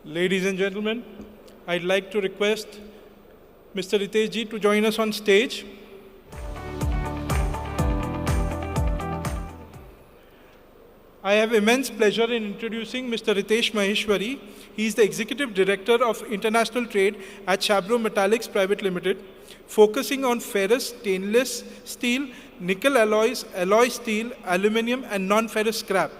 Ladies and gentlemen, I'd like to request Mr. Ritesh ji to join us on stage. I have immense pleasure in introducing Mr. Ritesh Maheshwari. He is the Executive Director of International Trade at Shabro Metallics Private Limited, focusing on ferrous, stainless steel, nickel alloys, alloy steel, aluminium, and non-ferrous scrap.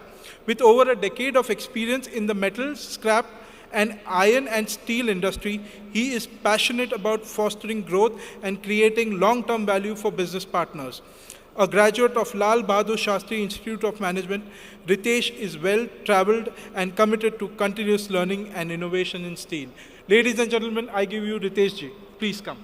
With over a decade of experience in the metal, scrap, and iron and steel industry, he is passionate about fostering growth and creating long-term value for business partners. A graduate of Lal Bahadur Shastri Institute of Management, Ritesh is well-traveled and committed to continuous learning and innovation in steel. Ladies and gentlemen, I give you Ritesh ji. Please come.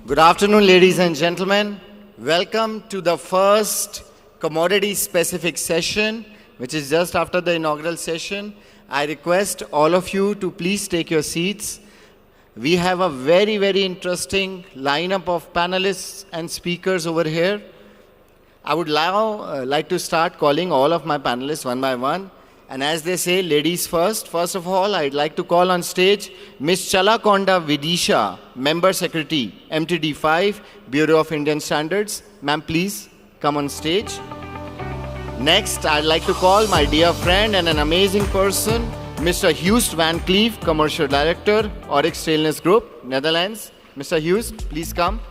Good afternoon, ladies and gentlemen. Welcome to the first commodity-specific session, which is just after the inaugural session. I request all of you to please take your seats. We have a very, very interesting lineup of panelists and speakers over here. I would now like to start calling all of my panelists one by one. And as they say, ladies first. First of all, I'd like to call on stage Ms. Chalakonda Vidisha, Member Secretary, MTD5, Bureau of Indian Standards. Ma'am, please come on stage. Next, I'd like to call my dear friend and an amazing person, Mr. Hughes Van Cleef, Commercial Director, Oryx Stainless Group, Netherlands. Mr. Hughes, please come.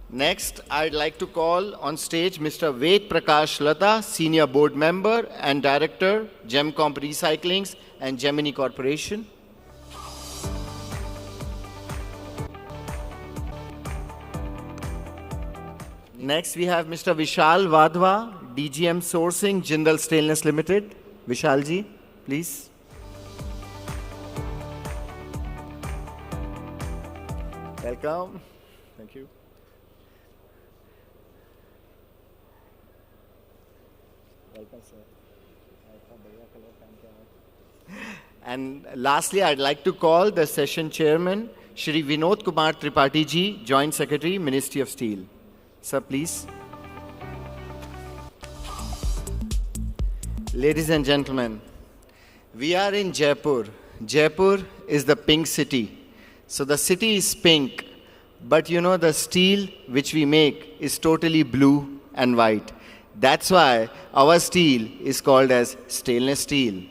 Next, I'd like to call on stage Mr. Ved Prakash Lata, Senior Board Member and Director, Gemcomp Recyclings and Gemini Corporation. Next, we have Mr. Vishal Vadhwa, DGM Sourcing, Jindal Stainless Limited. Vishal ji, please. Welcome. Thank you. Welcome, sir. And lastly, I'd like to call the session chairman, Shri Vinod Kumar Tripathi ji, Joint Secretary, Ministry of Steel. Sir, please. Ladies and gentlemen, we are in Jaipur. Jaipur is the pink city. So the city is pink, but you know the steel which we make is totally blue and white. That's why our steel is called as stainless steel.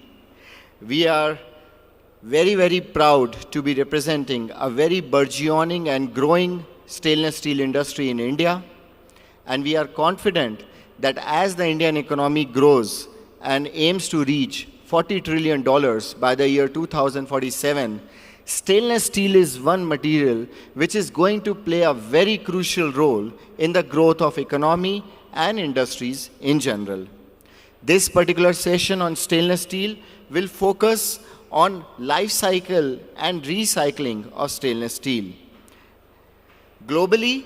We are very, very proud to be representing a very burgeoning and growing stainless steel industry in India. And we are confident that as the Indian economy grows and aims to reach $40 trillion by the year 2047, stainless steel is one material which is going to play a very crucial role in the growth of economy and industries in general. This particular session on stainless steel will focus on life cycle and recycling of stainless steel. Globally,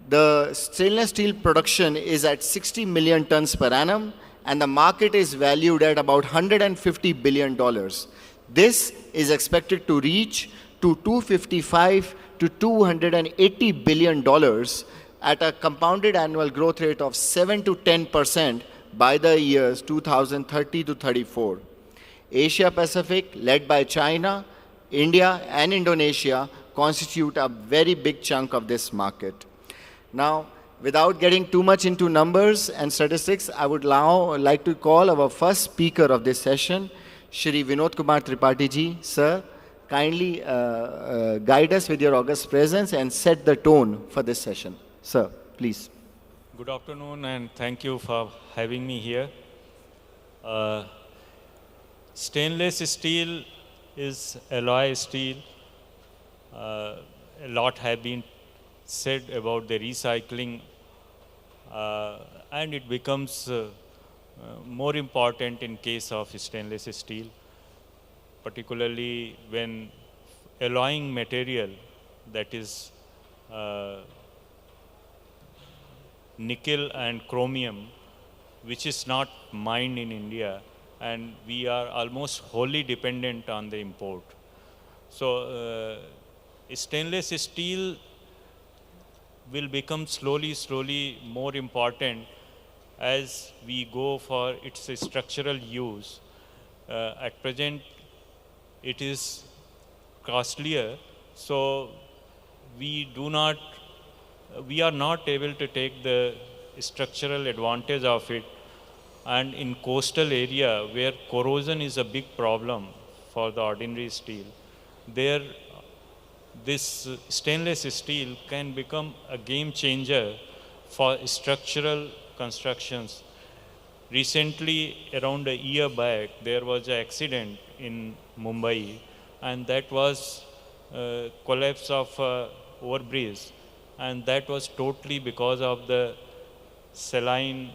the stainless steel production is at 60 million tons per annum, and the market is valued at about $150 billion. This is expected to reach to $255 to $280 billion at a compounded annual growth rate of 7 to 10% by the years 2030 to 34. Asia Pacific, led by China, India, and Indonesia, constitute a very big chunk of this market. Now, without getting too much into numbers and statistics, I would now like to call our first speaker of this session, Shri Vinod Kumar Tripathi ji. Sir, kindly guide us with your august presence and set the tone for this session. Sir, please. Good afternoon and thank you for having me here. Stainless steel is alloy steel. A lot have been said about the recycling and it becomes more important in case of stainless steel, particularly when alloying material, that is nickel and chromium, which is not mined in India, and we are almost wholly dependent on the import. So stainless steel will become slowly more important as we go for its structural use. At present, it is costlier, so we are not able to take the structural advantage of it. And in coastal area where corrosion is a big problem for the ordinary steel, there this stainless steel can become a game changer for structural constructions. Recently, around a year back, there was an accident in Mumbai, and that was collapse of overbridge, and that was totally because of the salinity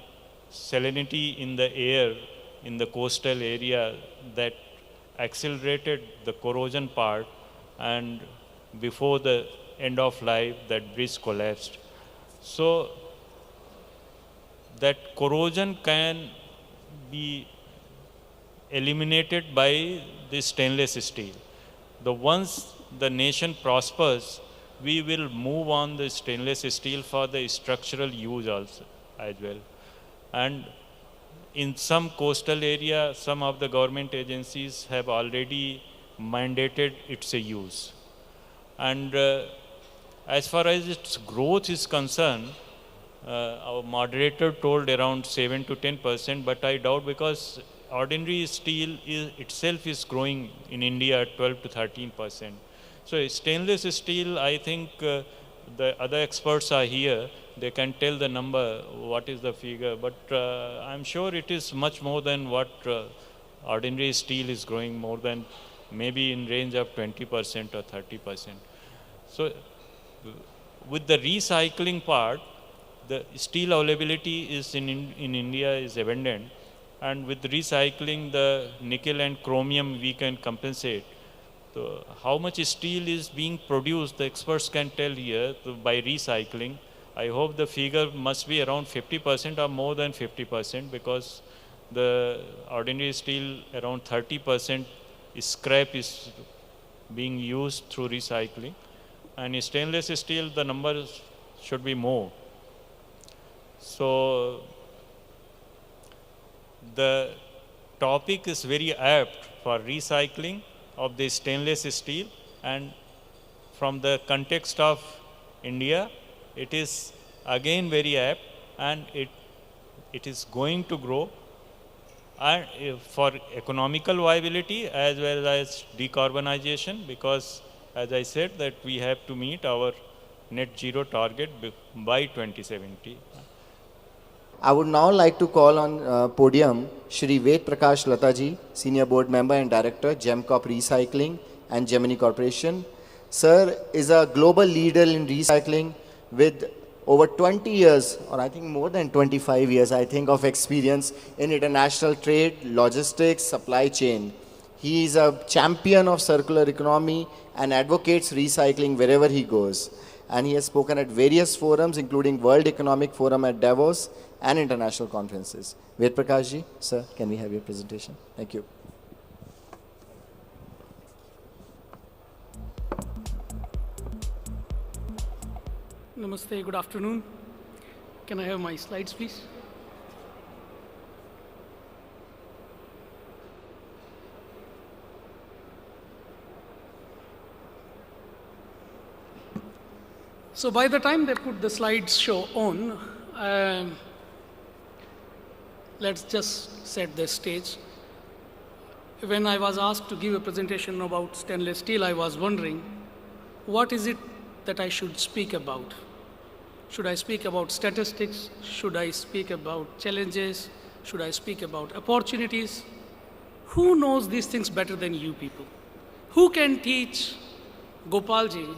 in the air in the coastal area that accelerated the corrosion part, and before the end of life, that bridge collapsed. So that corrosion can be eliminated by the stainless steel. Once the nation prospers, we will move on the stainless steel for the structural use also as well. And in some coastal area, some of the government agencies have already mandated its use. And as far as its growth is concerned, our moderator told around 7 to 10%, but I doubt, because ordinary steel itself is growing in India at 12 to 13%. So stainless steel, I think the other experts are here. They can tell the number, what is the figure, but I'm sure it is much more than what ordinary steel is growing, more than maybe in range of 20% or 30%. So with the recycling part, the steel availability is in India is abundant, and with recycling the nickel and chromium we can compensate. So how much steel is being produced, the experts can tell here by recycling. I hope the figure must be around 50% or more than 50%, because the ordinary steel around 30% scrap is being used through recycling, and stainless steel the numbers should be more. So the topic is very apt for recycling of the stainless steel, and from the context of India, it is again very apt, and it is going to grow, and for economical viability as well as decarbonization, because as I said that we have to meet our net zero target by 2070. I would now like to call on podium Shri Ved Prakash Lataji, Senior Board Member and Director, Gemcorp Recycling and Gemini Corporation. Sir is a global leader in recycling with over 20 years, or I think more than 25 years, I think, of experience in international trade, logistics, supply chain. He is a champion of circular economy and advocates recycling wherever he goes. And he has spoken at various forums, including World Economic Forum at Davos and international conferences. Ved Prakash ji, sir, can we have your presentation? Thank you. Namaste, good afternoon. Can I have my slides, please? So by the time they put the slideshow on, let's just set the stage. When I was asked to give a presentation about stainless steel, I was wondering, what is it that I should speak about? Should I speak about statistics? Should I speak about challenges? Should I speak about opportunities? Who knows these things better than you people? Who can teach Gopalji,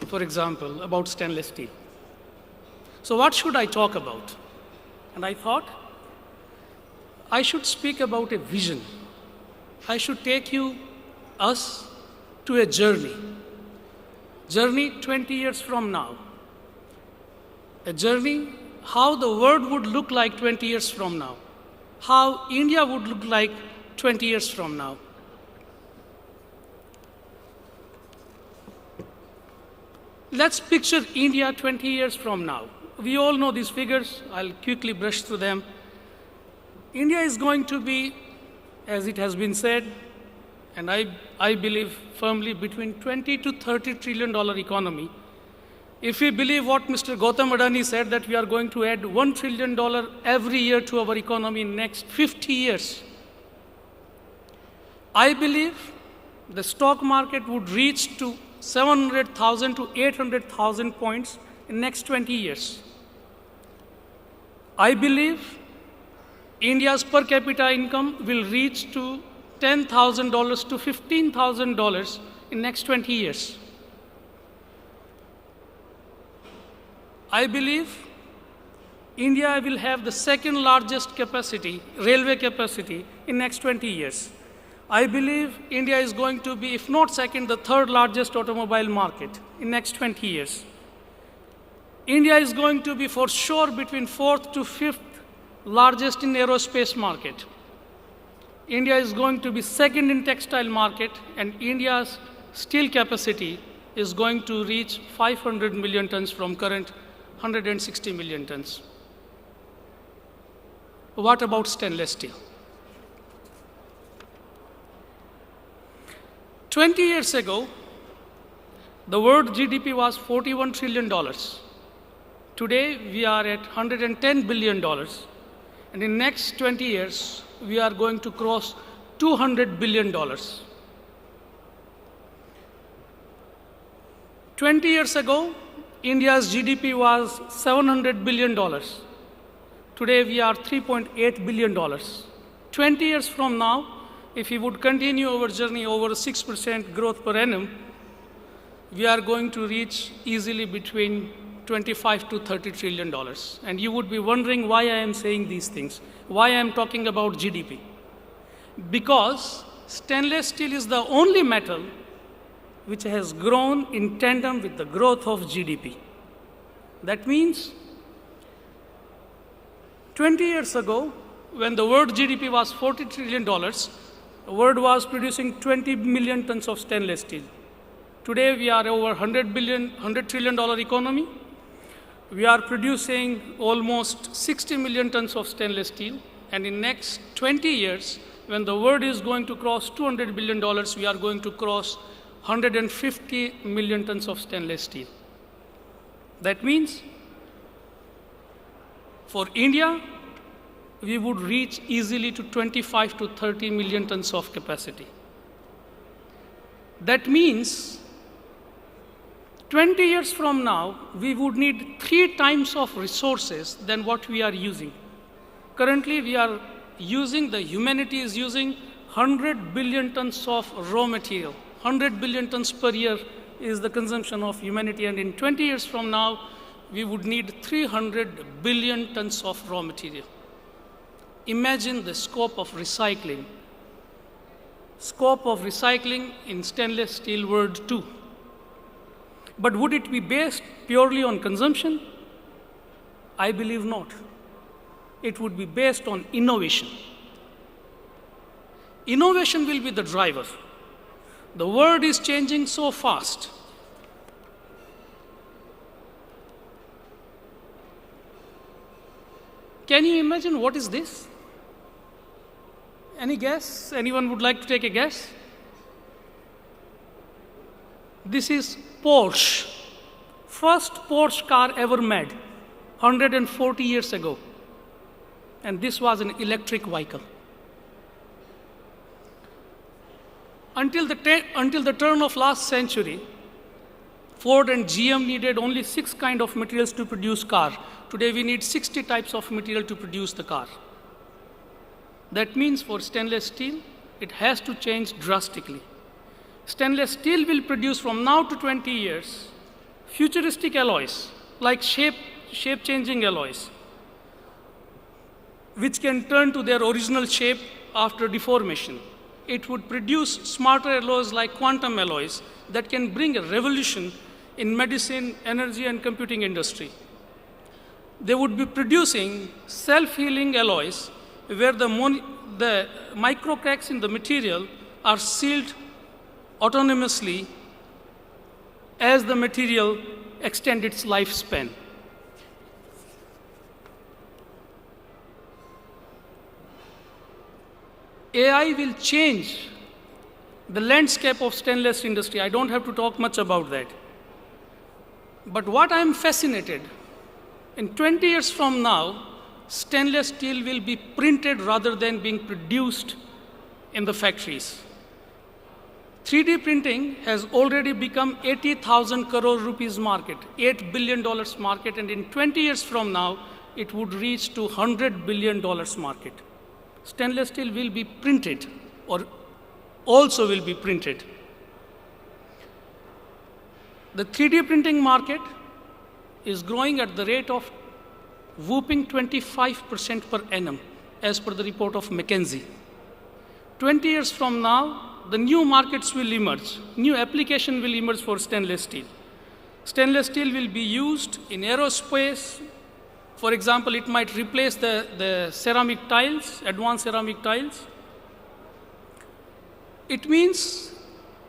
for example, about stainless steel? So what should I talk about? And I thought I should speak about a vision. I should take us to a journey 20 years from now. A journey how the world would look like 20 years from now, how India would look like 20 years from now. Let's picture India 20 years from now. We all know these figures. I'll quickly brush through them. India is going to be, as it has been said, and I believe firmly, between 20 to 30 trillion dollar economy. If we believe what Mr. Gautam Adani said, that we are going to add $1 trillion every year to our economy in next 50 years, I believe the stock market would reach to 700,000 to 800,000 points in next 20 years. I believe India's per capita income will reach to $10,000 to $15,000 in next 20 years. I believe India will have the second largest capacity, railway capacity, in next 20 years. I believe India is going to be, if not second, the third largest automobile market in next 20 years. India is going to be for sure between fourth to fifth largest in aerospace market. India is going to be second in textile market, and India's steel capacity is going to reach 500 million tons from current 160 million tons. What about stainless steel? 20 years ago, the world GDP was $41 trillion. Today, we are at $110 billion. And in next 20 years, we are going to cross $200 billion. 20 years ago, India's GDP was $700 billion. Today, we are $3.8 billion. 20 years from now, if we would continue our journey over 6% growth per annum, we are going to reach easily between 25 to 30 trillion dollars. And you would be wondering why I am saying these things, why I am talking about GDP. Because stainless steel is the only metal which has grown in tandem with the growth of GDP. That means 20 years ago, when the world GDP was $40 trillion, the world was producing 20 million tons of stainless steel. Today, we are over $100 trillion economy. We are producing almost 60 million tons of stainless steel. And in next 20 years, when the world is going to cross $200 billion, we are going to cross 150 million tons of stainless steel. That means for India, we would reach easily to 25 to 30 million tons of capacity. That means 20 years from now, we would need 3 times of resources than what we are using. Currently, humanity is using 100 billion tons of raw material. 100 billion tons per year is the consumption of humanity, and in 20 years from now, we would need 300 billion tons of raw material. Imagine the scope of recycling. Scope of recycling in stainless steel world too. But would it be based purely on consumption? I believe not. It would be based on innovation. Innovation will be the driver. The world is changing so fast. Can you imagine what is this? Any guess? Anyone would like to take a guess? This is Porsche. First Porsche car ever made, 140 years ago. And this was an electric vehicle. Until the turn of last century, Ford and GM needed only 6 kinds of materials to produce car. Today we need 60 types of material to produce the car. That means for stainless steel, it has to change drastically. Stainless steel will produce from now to 20 years futuristic alloys, like shape-changing alloys, which can turn to their original shape after deformation. It would produce smarter alloys like quantum alloys that can bring a revolution in medicine, energy, and computing industry. They would be producing self-healing alloys where the micro cracks in the material are sealed autonomously as the material extends its lifespan. AI will change the landscape of stainless industry. I don't have to talk much about that. But what I'm fascinated, in 20 years from now, stainless steel will be printed rather than being produced in the factories. 3D printing has already become 80,000 crore rupees market, $8 billion market, and in 20 years from now, it would reach to $100 billion market. Stainless steel will be printed, or also will be printed. The 3D printing market is growing at the rate of whooping 25% per annum, as per the report of McKinsey. 20 years from now, the new markets will emerge, new application will emerge for stainless steel. Stainless steel will be used in aerospace. For example, it might replace the ceramic tiles, advanced ceramic tiles. It means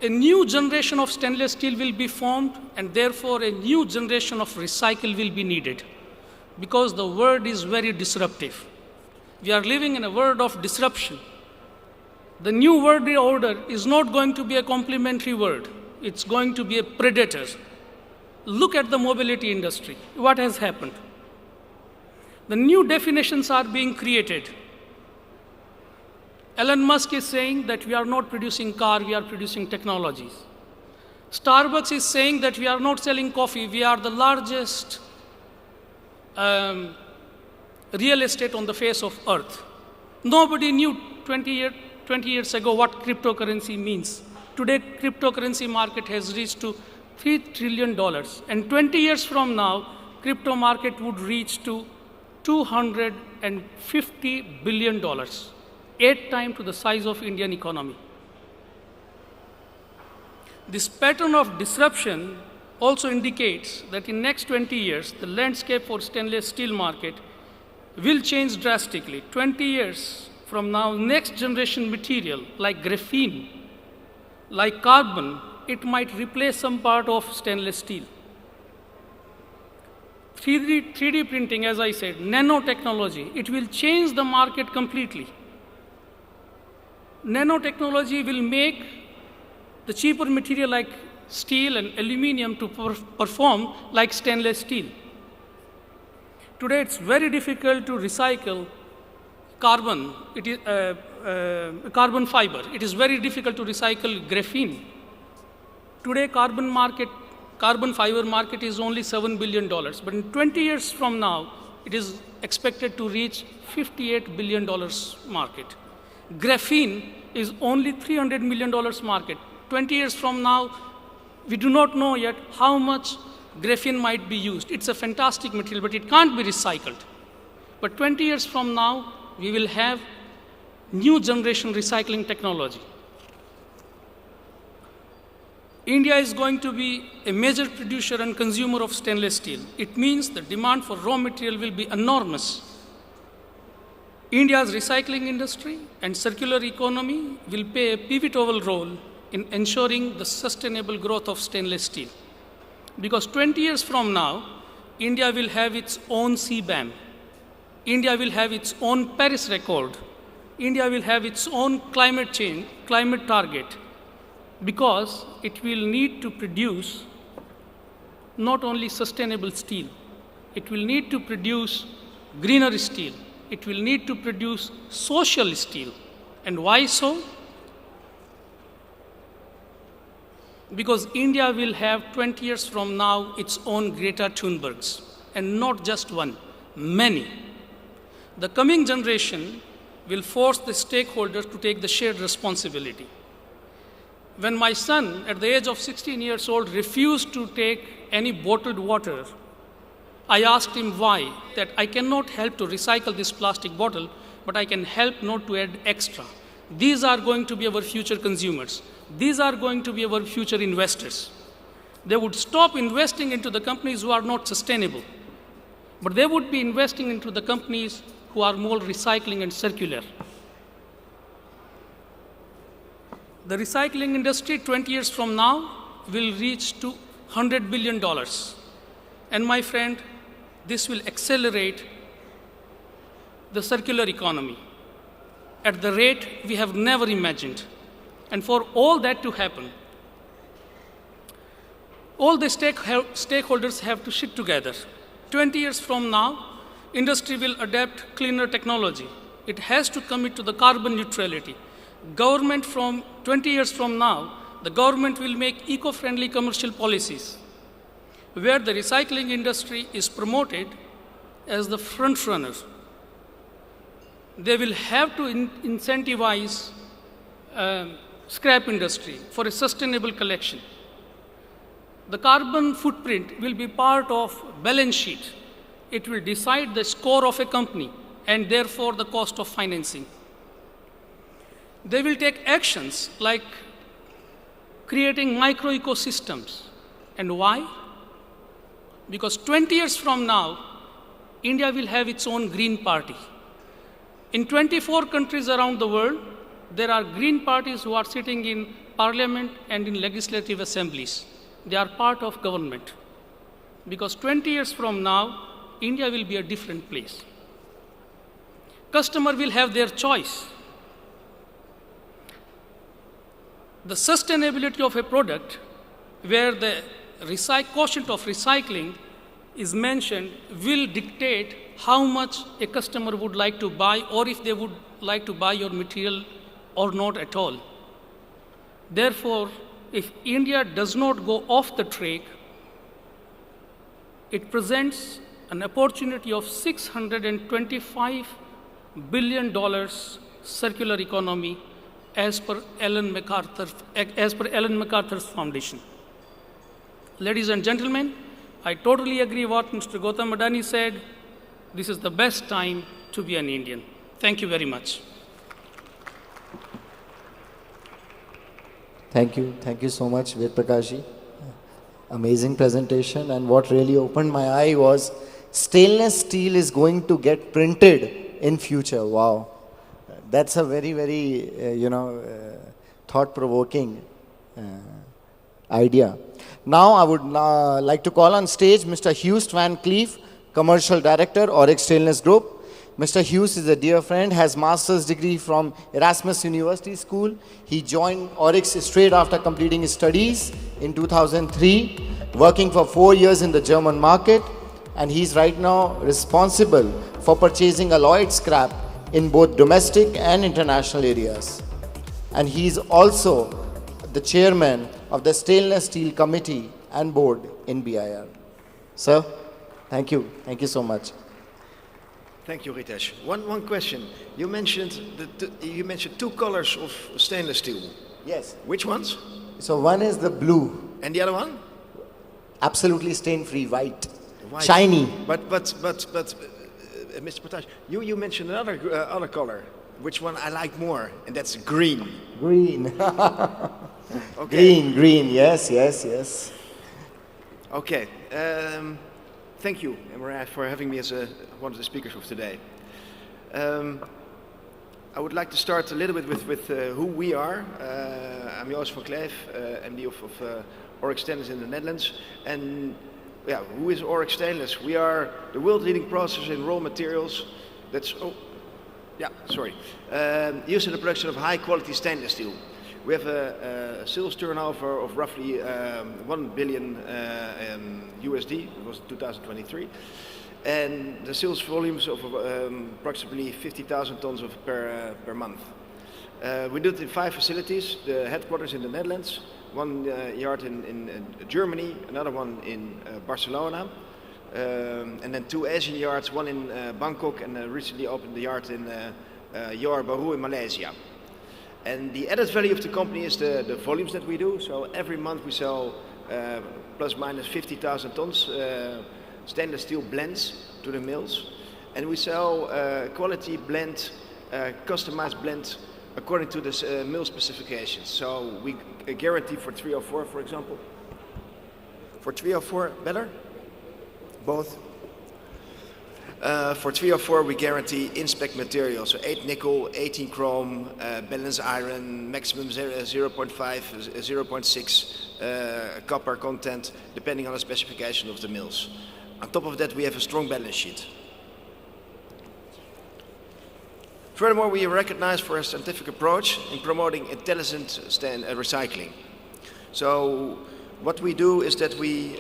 a new generation of stainless steel will be formed, and therefore a new generation of recycle will be needed, because the world is very disruptive. We are living in a world of disruption. The new world order is not going to be a complementary world. It's going to be a predator. Look at the mobility industry. What has happened? The new definitions are being created. Elon Musk is saying that we are not producing car, we are producing technologies. Starbucks is saying that we are not selling coffee, we are the largest real estate on the face of earth. Nobody knew 20 years ago what cryptocurrency means. Today, cryptocurrency market has reached to $3 trillion. And 20 years from now, crypto market would reach to $250 billion, 8 times to the size of Indian economy. This pattern of disruption also indicates that in next 20 years, the landscape for stainless steel market will change drastically. 20 years from now, next generation material like graphene, like carbon, it might replace some part of stainless steel. 3D printing, as I said, nanotechnology, it will change the market completely. Nanotechnology will make the cheaper material like steel and aluminum to perform like stainless steel. Today, it's very difficult to recycle carbon. It is carbon fiber. It is very difficult to recycle graphene. Today, carbon fiber market is only $7 billion. But in 20 years from now, it is expected to reach $58 billion market. Graphene is only $300 million market. 20 years from now, we do not know yet how much graphene might be used. It's a fantastic material, but it can't be recycled. But 20 years from now, we will have new generation recycling technology. India is going to be a major producer and consumer of stainless steel. It means the demand for raw material will be enormous. India's recycling industry and circular economy will play a pivotal role in ensuring the sustainable growth of stainless steel. Because 20 years from now, India will have its own CBAM. India will have its own Paris Accord. India will have its own climate change, climate target, because it will need to produce not only sustainable steel, it will need to produce greener steel, it will need to produce social steel. And why so? Because India will have 20 years from now its own Greta Thunbergs, and not just one, many. The coming generation will force the stakeholders to take the shared responsibility. When my son, at the age of 16 years old, refused to take any bottled water, I asked him why, that I cannot help to recycle this plastic bottle, but I can help not to add extra. These are going to be our future consumers. These are going to be our future investors. They would stop investing into the companies who are not sustainable, but they would be investing into the companies who are more recycling and circular. The recycling industry 20 years from now will reach to $100 billion. And my friend, this will accelerate the circular economy. at the rate we have never imagined. And for all that to happen, all the stakeholders have to sit together. 20 years from now, industry will adapt cleaner technology. It has to commit to the carbon neutrality. Government from 20 years from now, the government will make eco-friendly commercial policies where the recycling industry is promoted as the front runner. They will have to incentivize scrap industry for a sustainable collection. The carbon footprint will be part of balance sheet. It will decide the score of a company and therefore the cost of financing. They will take actions like creating micro ecosystems. And why? Because 20 years from now, India will have its own Green Party. In 24 countries around the world, there are Green Parties who are sitting in parliament and in legislative assemblies. They are part of government. Because 20 years from now, India will be a different place. Customer will have their choice. The sustainability of a product where the quotient of recycling is mentioned will dictate how much a customer would like to buy or if they would like to buy your material or not at all. Therefore, if India does not go off the track, it presents an opportunity of $625 billion circular economy as per Ellen MacArthur's Foundation. Ladies and gentlemen, I totally agree what Mr. Gautam Adani said. This is the best time to be an Indian. Thank you very much. Thank you so much, Ved Prakashji. Amazing presentation, and what really opened my eye was stainless steel is going to get printed in future. Wow, that's a very, very thought-provoking idea. Now I would like to call on stage Mr. Hughes Van Cleef, Commercial Director, Oryx Stainless Group. Mr. Hughes is a dear friend, has master's degree from Erasmus University School. He joined Oryx straight after completing his studies in 2003, working for 4 years in the German market, and he's right now responsible for purchasing alloyed scrap in both domestic and international areas. And he's also the chairman of the Stainless Steel Committee and Board in BIR. Sir, thank you. Thank you so much. Thank you, Ritesh. One question. You mentioned two colors of stainless steel. Yes. Which ones? So one is the blue. And the other one? Absolutely stain-free, white. White. Shiny. But Mr. Pratash, you mentioned another other color. Which one I like more? And that's green. Green. Okay. Green. Yes. Okay. Thank you, MRAI, for having me as one of the speakers of today. I would like to start a little bit with who we are. I'm Joost van Kleef, MD of Oryx Stainless in the Netherlands. And yeah, who is Oryx Stainless? We are the world leading processor in raw materials used in the production of high quality stainless steel. We have a sales turnover of roughly $1 billion USD. It was 2023. And the sales volumes of approximately 50,000 tons per month. We do it in 5 facilities, the headquarters in the Netherlands, one yard in Germany, another one in Barcelona, and then 2 Asian yards, one in Bangkok, and recently opened the yard in Johor Bahru in Malaysia. And the added value of the company is the volumes that we do. So every month we sell plus minus 50,000 tons stainless steel blends to the mills. And we sell quality blend, customized blend according to the mill specifications. So we guarantee for 304, for example. For 304, better? Both? For 304, we guarantee inspect material, so 8 nickel, 18 chrome, balanced iron, maximum 0.5, 0.6 copper content, depending on the specification of the mills. On top of that, we have a strong balance sheet. Furthermore, we are recognized for a scientific approach in promoting intelligent recycling. So what we do is that we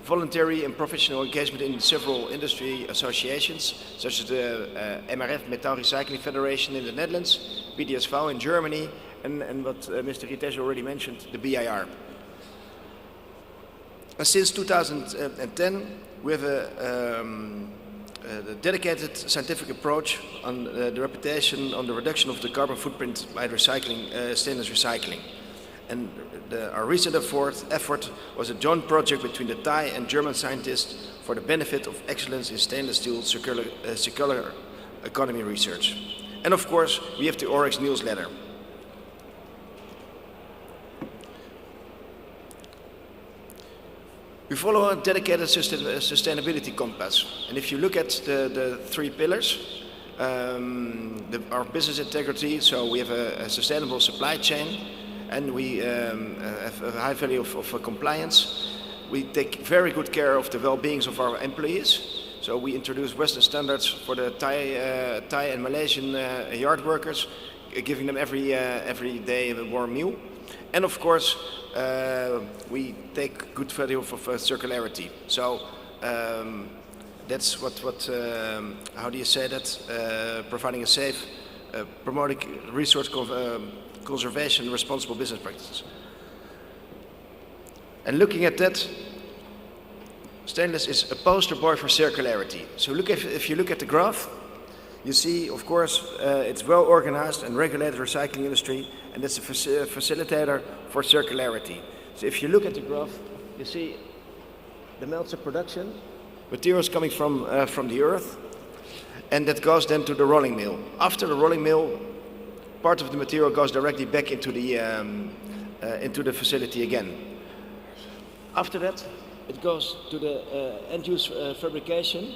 voluntary and professional engagement in several industry associations, such as the MRF Metal Recycling Federation in the Netherlands, BDSV in Germany, and what Mr. Ritesh already mentioned, the BIR. And since 2010, we have a dedicated scientific approach on the reputation on the reduction of the carbon footprint by recycling, stainless recycling. And our recent effort was a joint project between the Thai and German scientists for the benefit of excellence in stainless steel circular economy research. And of course, we have the Oryx newsletter. We follow a dedicated sustainability compass. And if you look at the three pillars, our business integrity, so we have a sustainable supply chain, and we have a high value of compliance. We take very good care of the well-being of our employees. So we introduce Western standards for the Thai and Malaysian yard workers, giving them every day a warm meal. And of course, we take good value of circularity. So that's what how do you say that? Providing a safe, promoting resource conservation and responsible business practices. And looking at that, stainless is a poster boy for circularity. So if you look at the graph, you see, of course, it's well organized and regulated recycling industry, and it's a facilitator for circularity. So if you look at the graph, you see the melter production, materials coming from the earth, and that goes then to the rolling mill. After the rolling mill, part of the material goes directly back into the facility again. After that, it goes to the end-use fabrication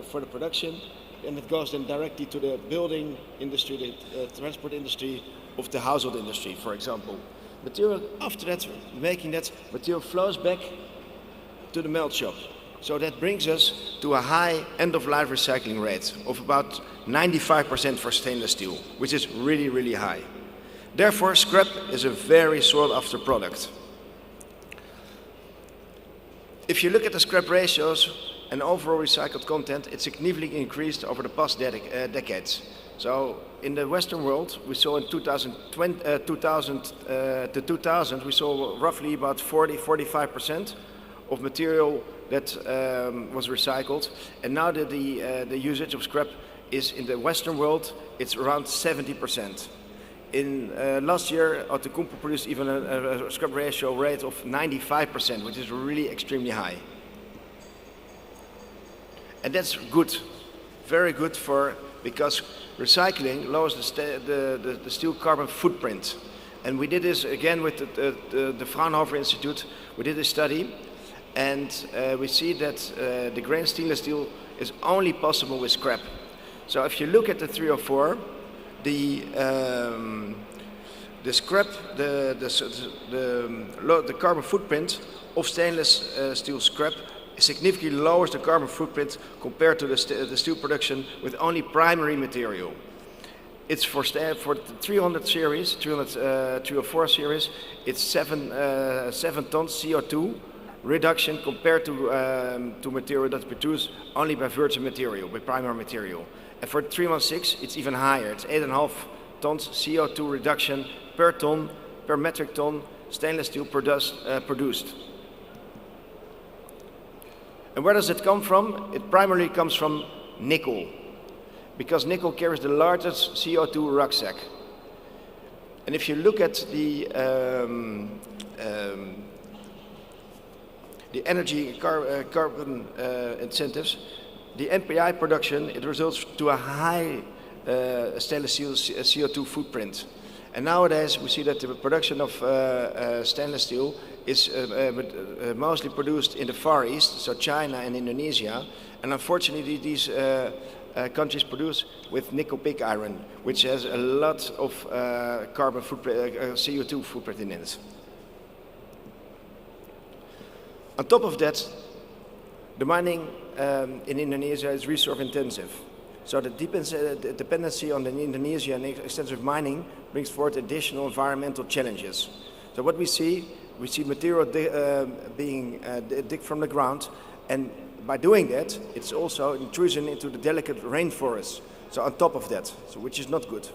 for the production, and it goes then directly to the building industry, the transport industry of the household industry, for example. Material, after that, making that material flows back to the melt shop. So that brings us to a high end-of-life recycling rate of about 95% for stainless steel, which is really, really high. Therefore, scrap is a very sought-after product. If you look at the scrap ratios and overall recycled content, it significantly increased over the past decades. So in the Western world, we saw in 2000 to 2000, we saw roughly about 40–45% of material that was recycled. And now that the usage of scrap is in the Western world, it's around 70%. In last year, Outokumpu produced even a scrap ratio rate of 95%, which is really extremely high. And that's good, very good because recycling lowers the steel carbon footprint. And we did this again with the Fraunhofer Institute. We did a study, and we see that the grain stainless steel is only possible with scrap. So if you look at the 304, the scrap, the carbon footprint of stainless steel scrap significantly lowers the carbon footprint compared to the steel production with only primary material. It's for the 300 series, 304 series, it's 7 tons CO2 reduction compared to material that's produced only by virgin material, by primary material. And for 316, it's even higher. It's 8.5 tons CO2 reduction per metric ton stainless steel produced. And where does it come from? It primarily comes from nickel, because nickel carries the largest CO2 rucksack. And if you look at the energy carbon incentives, the MPI production, it results to a high stainless steel CO2 footprint. And nowadays we see that the production of stainless steel is mostly produced in the Far East, so China and Indonesia. And unfortunately these countries produce with nickel pig iron, which has a lot of carbon footprint, CO2 footprint in it. On top of that, the mining in Indonesia is resource intensive. So the dependency on Indonesia and extensive mining brings forth additional environmental challenges. So what we see material being digged from the ground, and by doing that, it's also intrusion into the delicate rainforests. So on top of that, so which is not good.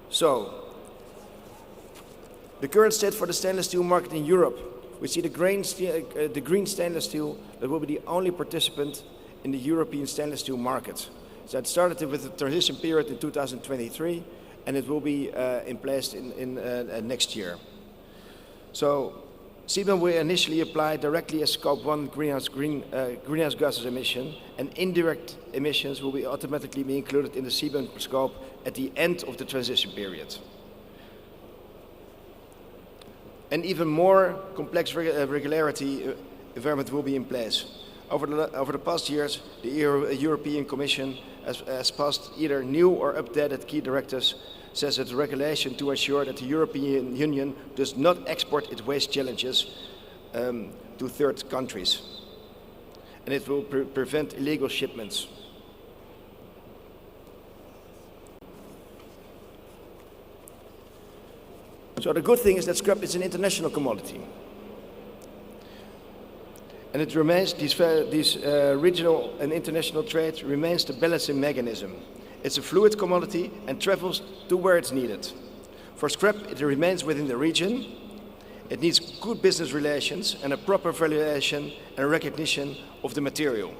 So the current state for the stainless steel market in Europe, we see the green stainless steel that will be the only participant in the European stainless steel market. So it started with the transition period in 2023, and it will be in place in next year. So CBAM will initially apply directly as Scope 1 greenhouse gases emission, and indirect emissions will be automatically be included in the CBAM scope at the end of the transition period. And even more complex regularity environment will be in place. Over the past years, the European Commission has passed either new or updated key directives, says it's regulation to ensure that the European Union does not export its waste challenges to third countries. And it will prevent illegal shipments. So the good thing is that scrap is an international commodity. And it remains, these regional and international trade remains the balancing mechanism. It's a fluid commodity and travels to where it's needed. For scrap, it remains within the region. It needs good business relations and a proper valuation and recognition of the material.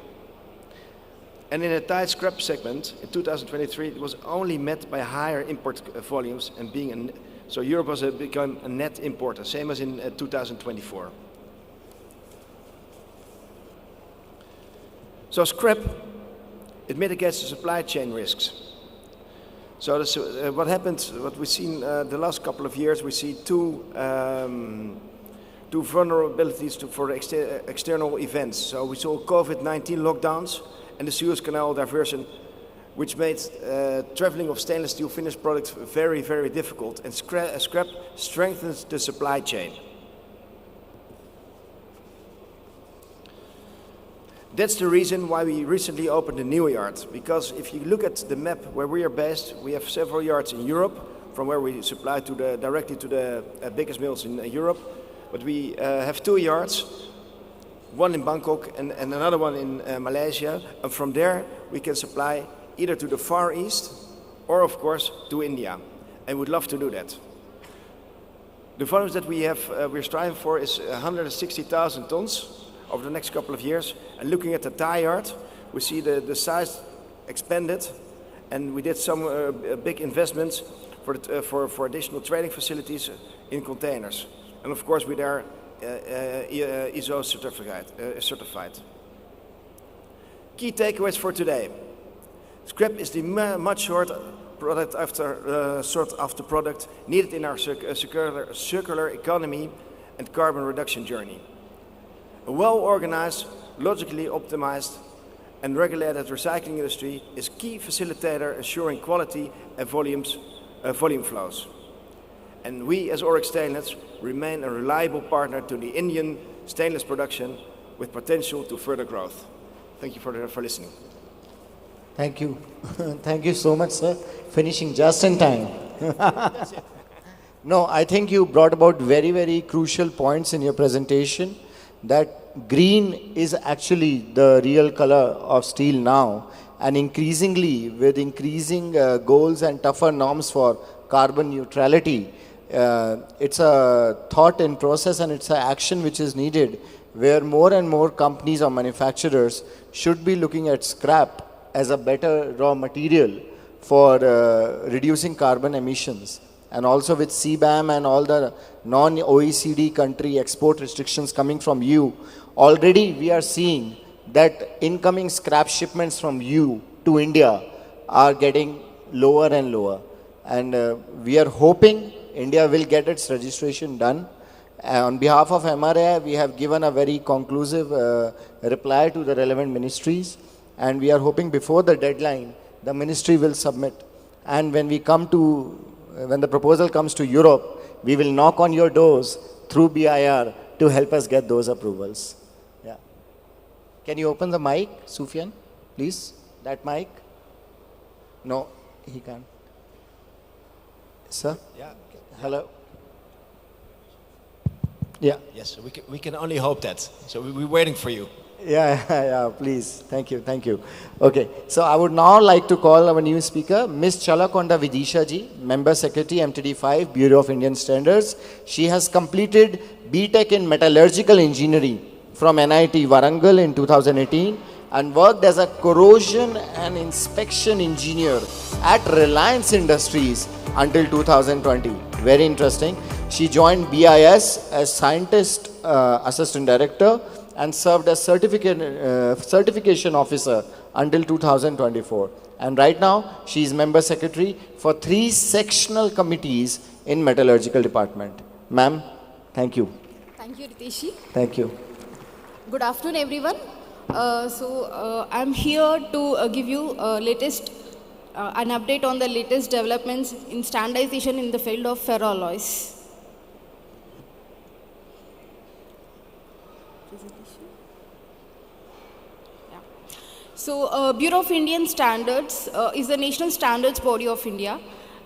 And in a tight scrap segment, in 2023, it was only met by higher import volumes and so Europe has become a net importer, same as in 2024. So scrap, it mitigates the supply chain risks. So this, what we've seen the last couple of years, we see two vulnerabilities for external events. So we saw COVID-19 lockdowns and the Suez Canal diversion, which made traveling of stainless steel finished products very, very difficult, and scrap strengthens the supply chain. That's the reason why we recently opened a new yard, because if you look at the map where we are based, we have several yards in Europe, from where we supply directly to the biggest mills in Europe, but we have two yards, one in Bangkok and another one in Malaysia, and from there we can supply either to the Far East or, of course, to India, and we'd love to do that. The volumes that we're striving for is 160,000 tons over the next couple of years. And looking at the Thai yard, we see the size expanded, and we did some big investments for additional trading facilities in containers. And of course, we are ISO certified. Key takeaways for today. Scrap is the much sought after product needed in our circular economy and carbon reduction journey. A well-organized, logically optimized and regulated recycling industry is key facilitator ensuring quality and volume flows. And we as Oryx Stainless remain a reliable partner to the Indian stainless production with potential to further growth. Thank you for listening. Thank you. Thank you so much, sir. Finishing just in time. No, I think you brought about very, very crucial points in your presentation, that green is actually the real color of steel now, and increasingly with increasing goals and tougher norms for carbon neutrality, it's a thought in process and it's an action which is needed, where more and more companies or manufacturers should be looking at scrap as a better raw material for reducing carbon emissions. And also with CBAM and all the non-OECD country export restrictions coming from you, already we are seeing that incoming scrap shipments from you to India are getting lower and lower. And we are hoping India will get its registration done. On behalf of MRAI, we have given a very conclusive reply to the relevant ministries. And we are hoping before the deadline, the ministry will submit. And when the proposal comes to Europe, we will knock on your doors through BIR to help us get those approvals. Yeah. Can you open the mic, Sufyan, please. That mic. No, he can't. Sir? Yeah. Hello? Yeah. Yes, we can only hope that. So we're waiting for you. Yeah, please. Thank you. Okay, so I would now like to call our new speaker, Ms. Chalakonda Vidisha ji, Member Secretary, MTD5, Bureau of Indian Standards. She has completed B.Tech in Metallurgical Engineering from NIT Warangal in 2018 and worked as a corrosion and inspection engineer at Reliance Industries until 2020. Very interesting. She joined BIS as Scientist Assistant Director and served as certification officer until 2024. And right now, she is member secretary for 3 sectional committees in metallurgical department. Ma'am, thank you. Thank you, Riteshi. Thank you. Good afternoon, everyone. I'm here to give you an update on the latest developments in standardization in the field of ferroalloys. So, Bureau of Indian Standards is the national standards body of India.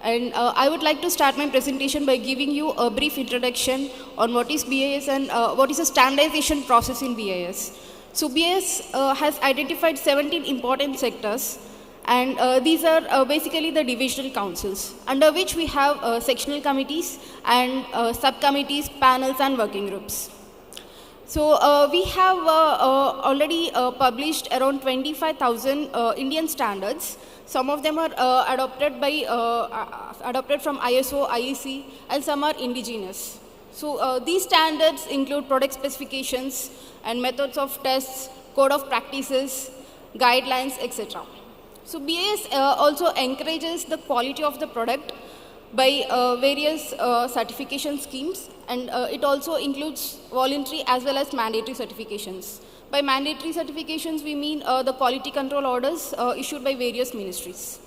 And I would like to start my presentation by giving you a brief introduction on what is BIS and what is the standardization process in BIS. So, BIS has identified 17 important sectors, and these are basically the divisional councils, under which we have sectional committees and subcommittees, panels, and working groups. So we have already published around 25,000 Indian standards. Some of them are adopted from ISO, IEC, and some are indigenous. So these standards include product specifications and methods of tests, code of practices, guidelines, etc. So BIS also encourages the quality of the product by various certification schemes, and it also includes voluntary as well as mandatory certifications. By mandatory certifications, we mean the quality control orders issued by various ministries.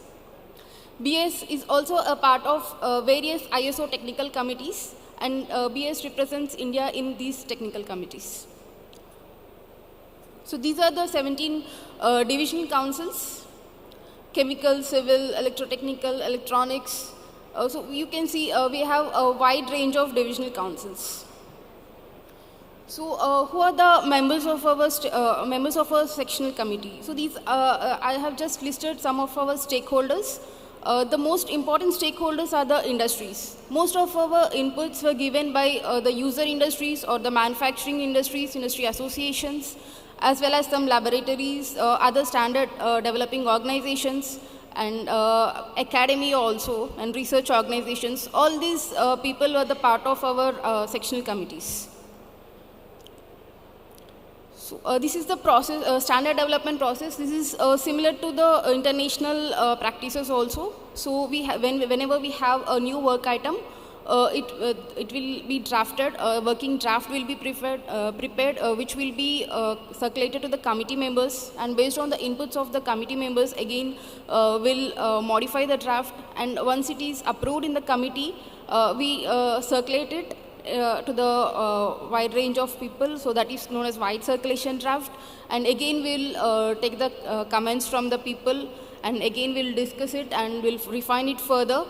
BIS is also a part of various ISO technical committees, and BIS represents India in these technical committees. So these are the 17 divisional councils: chemical, civil, electrotechnical, electronics. So you can see we have a wide range of divisional councils. So who are the members of our sectional committee? So these I have just listed some of our stakeholders. The most important stakeholders are the industries. Most of our inputs were given by the user industries or the manufacturing industries, industry associations, as well as some laboratories, other standard developing organizations, and academy also, and research organizations. All these people were the part of our sectional committees. So this is the process, standard development process. This is similar to the international practices also. So we whenever we have a new work item, it will be drafted, a working draft will be prepared, which will be circulated to the committee members, and based on the inputs of the committee members, again will modify the draft, and once it is approved in the committee, we circulate it to the wide range of people, so that is known as wide circulation draft, and again we'll take the comments from the people, and again we'll discuss it and we'll refine it further.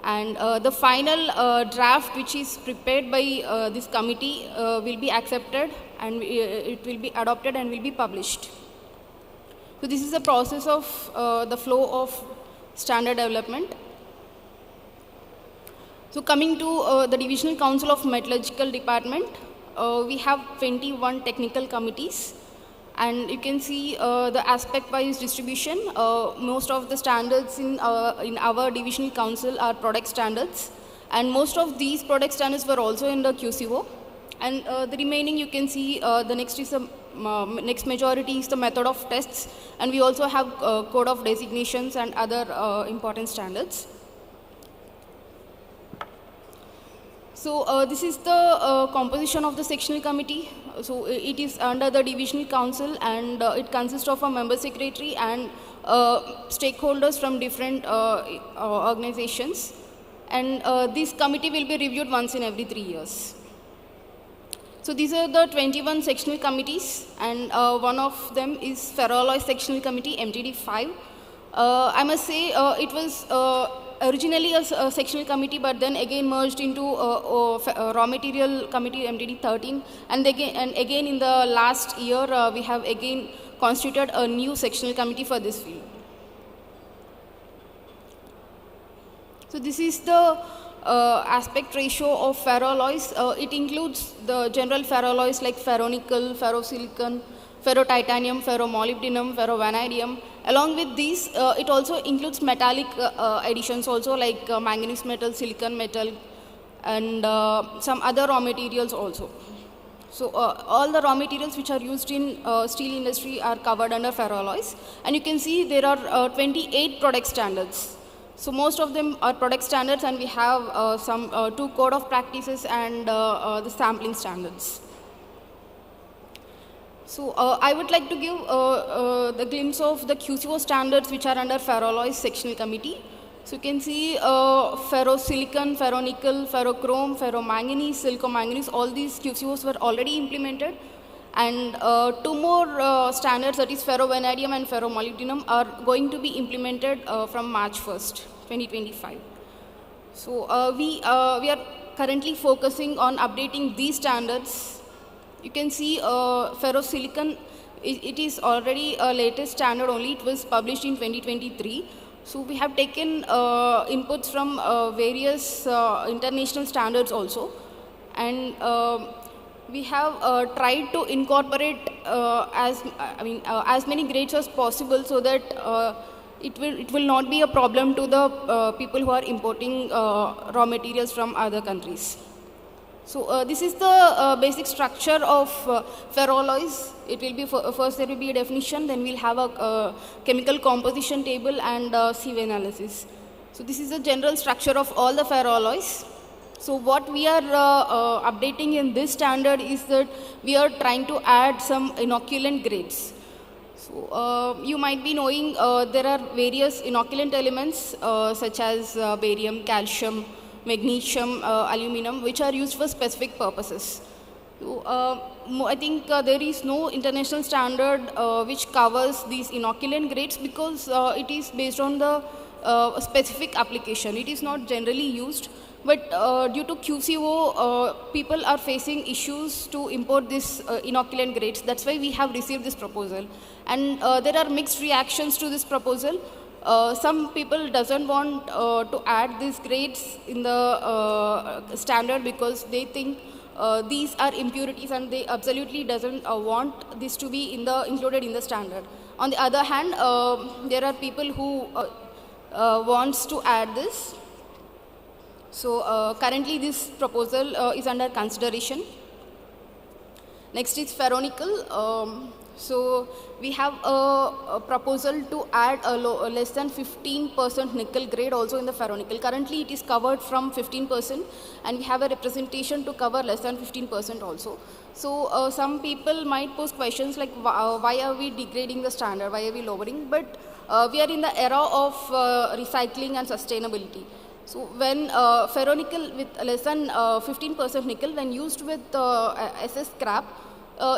And the final draft which is prepared by this committee will be accepted, and it will be adopted and will be published. So this is the process of the flow of standard development. So coming to the Divisional Council of Metallurgical Department, we have 21 technical committees. And you can see the aspect-wise distribution. Most of the standards in our divisional council are product standards, and most of these product standards were also in the QCO. And the remaining, you can see the next majority is the method of tests, and we also have code of designations and other important standards. So this is the composition of the sectional committee. So it is under the divisional council, and it consists of a member secretary and stakeholders from different organizations. And this committee will be reviewed once in every 3 years. So these are the 21 sectional committees, and one of them is Ferroalloy Sectional Committee, MTD5. I must say it was originally a sectional committee, but then again merged into raw material committee, MTD13, and again in the last year we have again constituted a new sectional committee for this field. So this is the aspect ratio of ferroalloys. It includes the general ferroalloys like ferronickel, ferrosilicon, ferrotitanium, ferromolybdenum, ferrovanadium. Along with these, it also includes metallic additions also like manganese metal, silicon metal, and some other raw materials also. So all the raw materials which are used in steel industry are covered under ferroalloys. And you can see there are 28 product standards. So most of them are product standards, and we have some 2 code of practices and the sampling standards. So I would like to give the glimpse of the QCO standards which are under ferroalloys sectional committee. So you can see ferrosilicon, ferronickel, ferrochrome, ferromanganese, silicomanganese, all these QCOs were already implemented. And 2 more standards, that is ferrovanadium and ferromolybdenum, are going to be implemented from March 1st, 2025. So we are currently focusing on updating these standards. You can see ferrosilicon, it is already a latest standard only. It was published in 2023. So we have taken inputs from various international standards also. And we have tried to incorporate as many grades as possible, so that it will not be a problem to the people who are importing raw materials from other countries. So this is the basic structure of ferroalloys. It will be first there will be a definition, then we'll have a chemical composition table and CV analysis. So this is the general structure of all the ferroalloys. So what we are updating in this standard is that we are trying to add some inoculant grades. So you might be knowing there are various inoculant elements such as barium, calcium, magnesium, aluminum, which are used for specific purposes. So, I think there is no international standard which covers these inoculant grades, because it is based on the specific application. It is not generally used, but due to QCO, people are facing issues to import these inoculant grades. That's why we have received this proposal. And there are mixed reactions to this proposal. Some people doesn't want to add these grades in the standard, because they think these are impurities, and they absolutely doesn't want this to be included in the standard. On the other hand, there are people who wants to add this. So currently this proposal is under consideration. Next is ferronickel. So we have a proposal to add a less than 15% nickel grade also in the ferronickel. Currently it is covered from 15%, and we have a representation to cover less than 15% also. So some people might pose questions like, why are we degrading the standard, why are we lowering? But we are in the era of recycling and sustainability. So when ferronickel with less than 15% nickel, when used with SS scrap,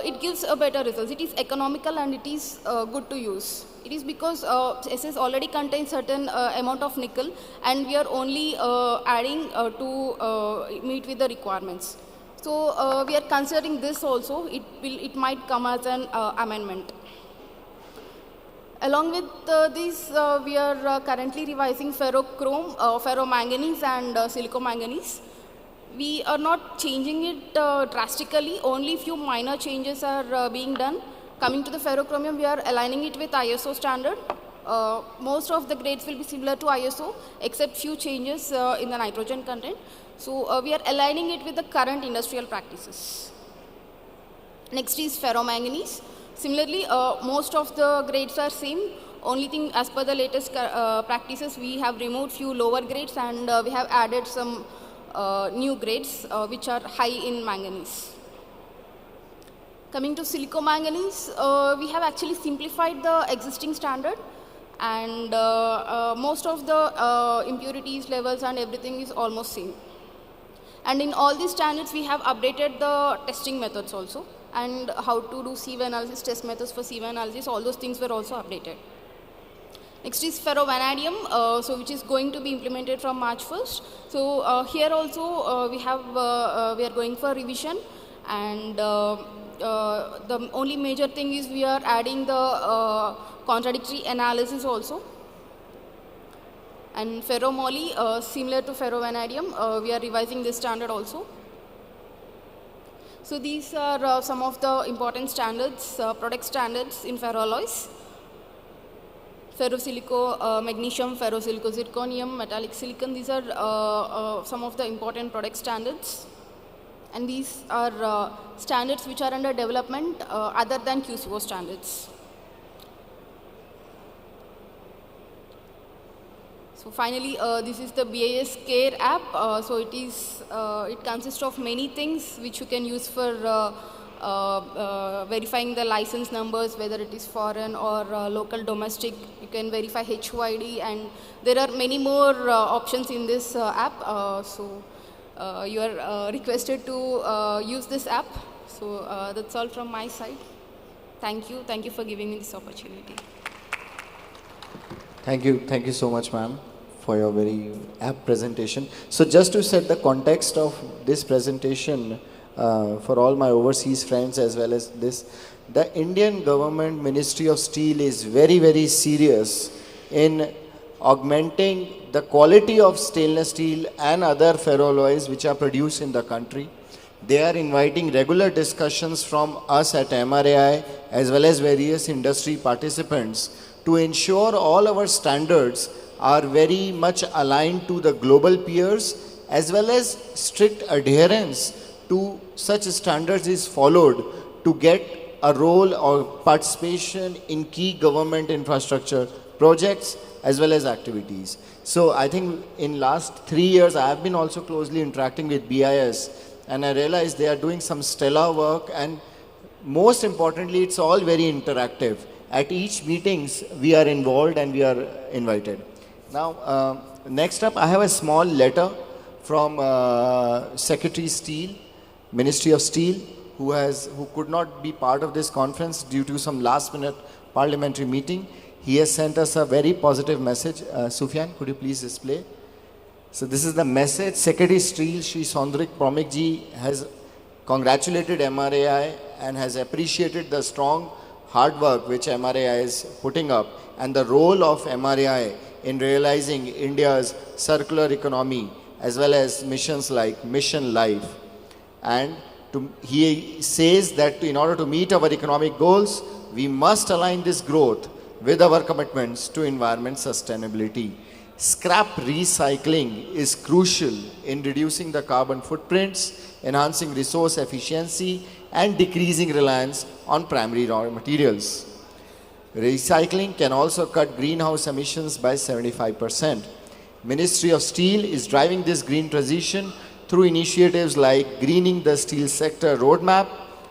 it gives a better results. It is economical and it is good to use. It is because SS already contains certain amount of nickel, and we are only adding to meet with the requirements. So we are considering this also. It might come as an amendment. Along with this, we are currently revising ferrochrome, ferromanganese and silicomanganese. We are not changing it drastically, only few minor changes are being done. Coming to the ferrochromium, we are aligning it with ISO standard. Most of the grades will be similar to ISO, except few changes in the nitrogen content. So we are aligning it with the current industrial practices. Next is ferromanganese. Similarly, most of the grades are same. Only thing, as per the latest practices, we have removed few lower grades, and we have added some new grades which are high in manganese. Coming to silicomanganese, we have actually simplified the existing standard, and most of the impurities levels and everything is almost same. And in all these standards, we have updated the testing methods also, and how to do CV analysis, test methods for CV analysis, all those things were also updated. Next is ferrovanadium, so which is going to be implemented from March 1st. So here also we are going for revision, and the only major thing is we are adding the contradictory analysis also. And ferromoly, similar to ferrovanadium, we are revising this standard also. So these are some of the important standards, product standards in ferroalloys. Ferrosilico, magnesium, ferrosilico zirconium, metallic silicon, these are some of the important product standards. And these are standards which are under development other than QCO standards. So finally, this is the BIS Care app. So it consists of many things which you can use for verifying the license numbers, whether it is foreign or local domestic. You can verify HYD, and there are many more options in this app. So you are requested to use this app. So that's all from my side. Thank you for giving me this opportunity. Thank you so much, ma'am, for your very apt presentation. So just to set the context of this presentation for all my overseas friends as well as this, the Indian government Ministry of Steel is very, very serious in augmenting the quality of stainless steel and other ferroalloys which are produced in the country. They are inviting regular discussions from us at MRAI as well as various industry participants to ensure all our standards are very much aligned to the global peers, as well as strict adherence to such standards is followed to get a role or participation in key government infrastructure projects as well as activities. So I think in last 3 years I have been also closely interacting with BIS, and I realized they are doing some stellar work, and most importantly it's all very interactive. At each meetings we are involved and we are invited. Now next up I have a small letter from Secretary Steel, Ministry of Steel, who could not be part of this conference due to some last minute parliamentary meeting. He has sent us a very positive message. Sufyan, could you please display? So this is the message. Secretary Steel Shri Sondrik Promik ji has congratulated MRAI and has appreciated the strong hard work which MRAI is putting up and the role of MRAI in realizing India's circular economy as well as missions like Mission Life. And he says that in order to meet our economic goals, we must align this growth with our commitments to environment sustainability. Scrap recycling is crucial in reducing the carbon footprints, enhancing resource efficiency, and decreasing reliance on primary raw materials. Recycling can also cut greenhouse emissions by 75%. Ministry of Steel is driving this green transition through initiatives like Greening the Steel Sector Roadmap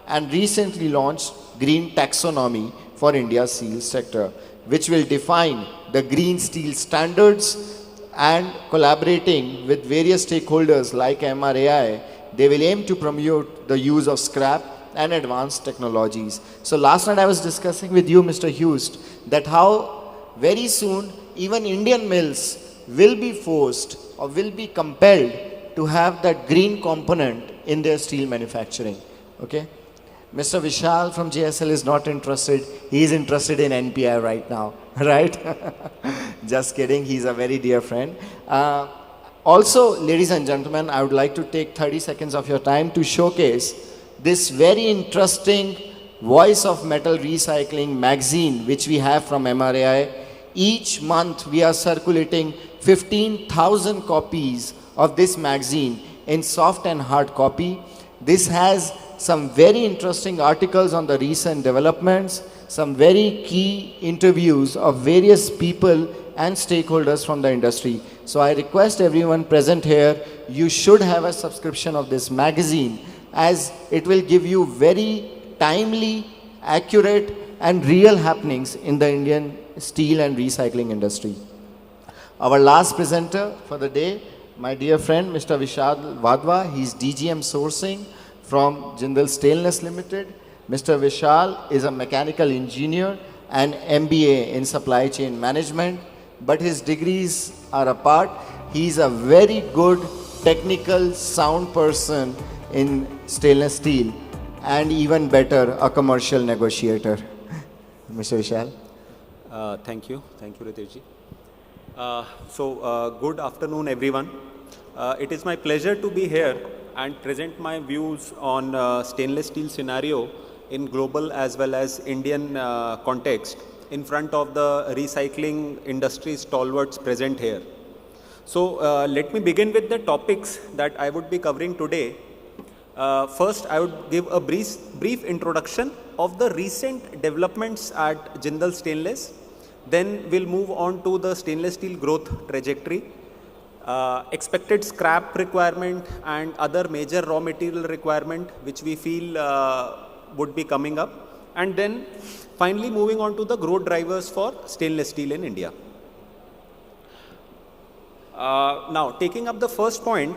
and recently launched Green Taxonomy for India's steel sector, which will define the green steel standards, and collaborating with various stakeholders like MRAI, they will aim to promote the use of scrap and advanced technologies. So last night I was discussing with you, Mr. Hughes, that how very soon even Indian mills will be forced or will be compelled to have that green component in their steel manufacturing. Okay? Mr. Vishal from JSL is not interested. He is interested in NPI right now, right? Just kidding. He's a very dear friend. Also, ladies and gentlemen, I would like to take 30 seconds of your time to showcase this very interesting Voice of Metal Recycling magazine, which we have from MRAI. Each month, we are circulating 15,000 copies of this magazine in soft and hard copy. This has some very interesting articles on the recent developments, some very key interviews of various people and stakeholders from the industry. So I request everyone present here, you should have a subscription of this magazine, as it will give you very timely, accurate and real happenings in the Indian steel and recycling industry. Our last presenter for the day, my dear friend, Mr. Vishal Vadwa. He's DGM Sourcing from Jindal Stainless Limited. Mr. Vishal is a mechanical engineer and MBA in supply chain management, but his degrees are apart. He's a very good technical sound person in stainless steel, and even better, a commercial negotiator. Mr. Vishal. Thank you, Riteshji. Good afternoon, everyone. It is my pleasure to be here and present my views on stainless steel scenario in global as well as Indian context in front of the recycling industry stalwarts present here. So let me begin with the topics that I would be covering today. First, I would give a brief introduction of the recent developments at Jindal Stainless. Then we'll move on to the stainless steel growth trajectory, expected scrap requirement and other major raw material requirement which we feel would be coming up, and then finally moving on to the growth drivers for stainless steel in India. Now, taking up the first point,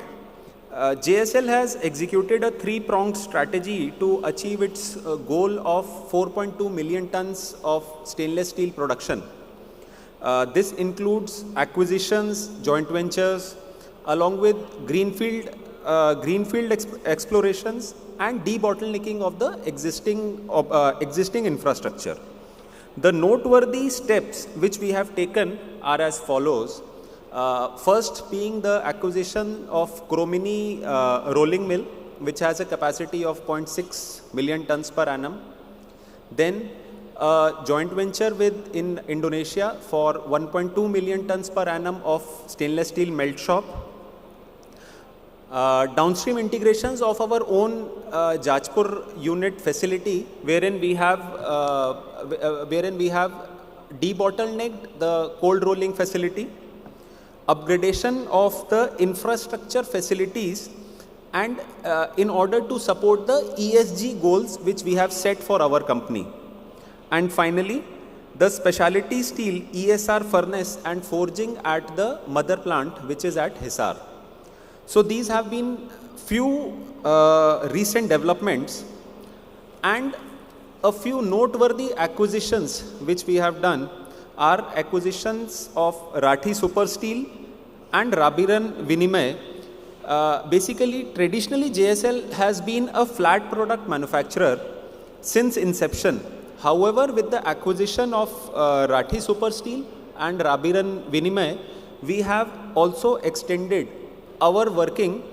JSL has executed a three-pronged strategy to achieve its goal of 4.2 million tons of stainless steel production. This includes acquisitions, joint ventures, along with greenfield explorations and debottlenecking of the existing infrastructure. The noteworthy steps which we have taken are as follows. First being the acquisition of Chromeni rolling mill, which has a capacity of 0.6 million tons per annum. Then joint venture in Indonesia for 1.2 million tons per annum of stainless steel melt shop. Downstream integrations of our own Jajpur unit facility, wherein we have debottlenecked the cold rolling facility, upgradation of the infrastructure facilities, and in order to support the ESG goals which we have set for our company. And finally, the specialty steel ESR furnace and forging at the mother plant, which is at Hisar. So these have been few recent developments, and a few noteworthy acquisitions which we have done are acquisitions of Rathi Super Steel and Rabiran Vinimay. Basically, traditionally JSL has been a flat product manufacturer since inception. However, with the acquisition of Rathi Super Steel and Rabiran Vinimay, we have also extended our working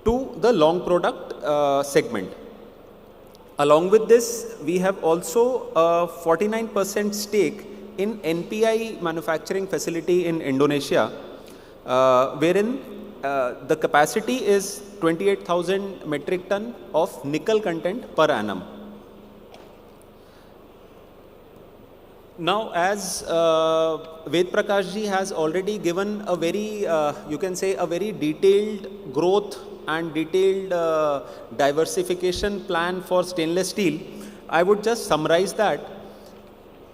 to the long product segment. Along with this, we have also a 49% stake in NPI manufacturing facility in Indonesia, wherein the capacity is 28,000 metric ton of nickel content per annum. Now, as Ved Prakash ji has already given a very, you can say, a very detailed growth and detailed diversification plan for stainless steel, I would just summarize that.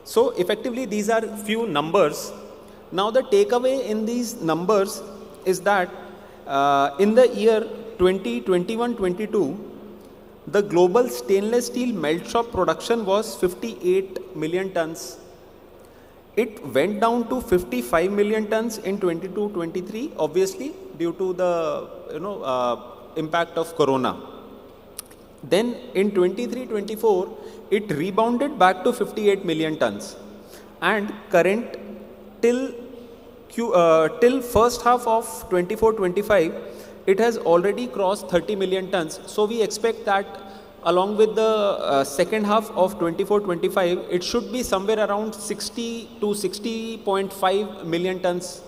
So, effectively, these are few numbers. Now, the takeaway in these numbers is that in the year 2021-22, the global stainless steel melt shop production was 58 million tons. It went down to 55 million tons in 22-23, obviously due to the impact of Corona. Then in 23-24, it rebounded back to 58 million tons, and current till first half of 24-25, it has already crossed 30 million tons. So we expect that along with the second half of 24-25, it should be somewhere around 60 to 60.5 million tons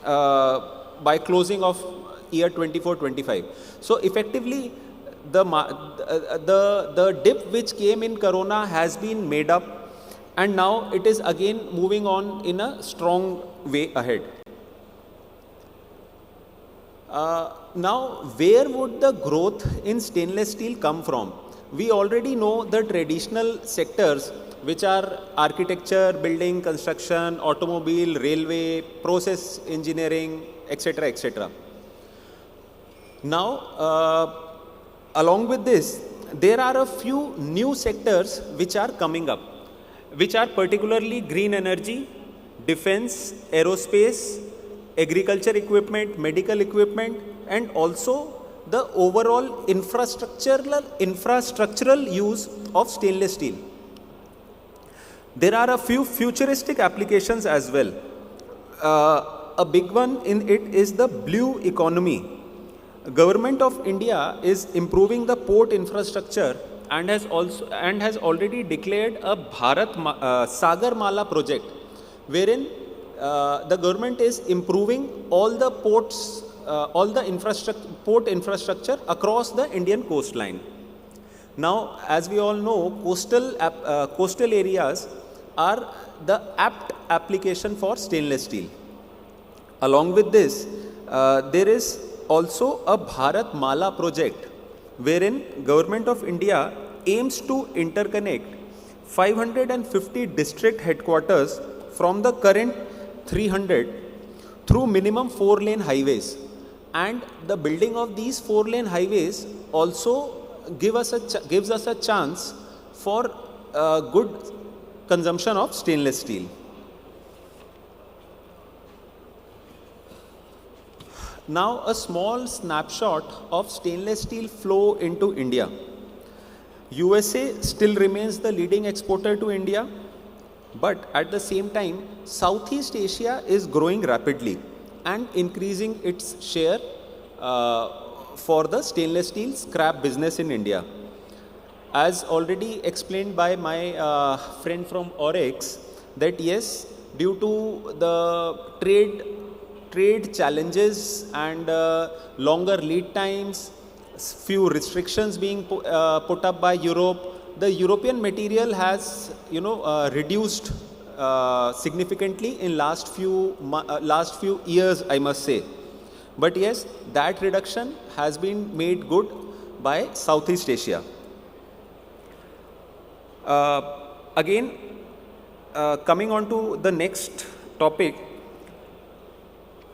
by closing of year 24-25. So effectively, the dip which came in Corona has been made up, and now it is again moving on in a strong way ahead. Now, where would the growth in stainless steel come from? We already know the traditional sectors, which are architecture, building, construction, automobile, railway, process engineering, etc., etc. Now, along with this, there are a few new sectors which are coming up, which are particularly green energy, defense, aerospace, agriculture equipment, medical equipment, and also the overall infrastructural use of stainless steel. There are a few futuristic applications as well. A big one in it is the blue economy. Government of India is improving the port infrastructure and has already declared a Sagar Mala project, wherein the government is improving all the ports, all the port infrastructure across the Indian coastline. Now, as we all know, coastal areas are the apt application for stainless steel. Along with this, there is also a Bharat Mala project, wherein Government of India aims to interconnect 550 district headquarters from the current 300 through minimum 4-lane highways. And the building of these 4-lane highways also gives us a chance for good consumption of stainless steel. Now, a small snapshot of stainless steel flow into India. USA still remains the leading exporter to India, but at the same time, Southeast Asia is growing rapidly and increasing its share for the stainless steel scrap business in India. As already explained by my friend from Oryx, that yes, due to the trade challenges and longer lead times, few restrictions being put up by Europe, the European material has reduced significantly in last few years, I must say. But yes, that reduction has been made good by Southeast Asia. Again, coming on to the next topic,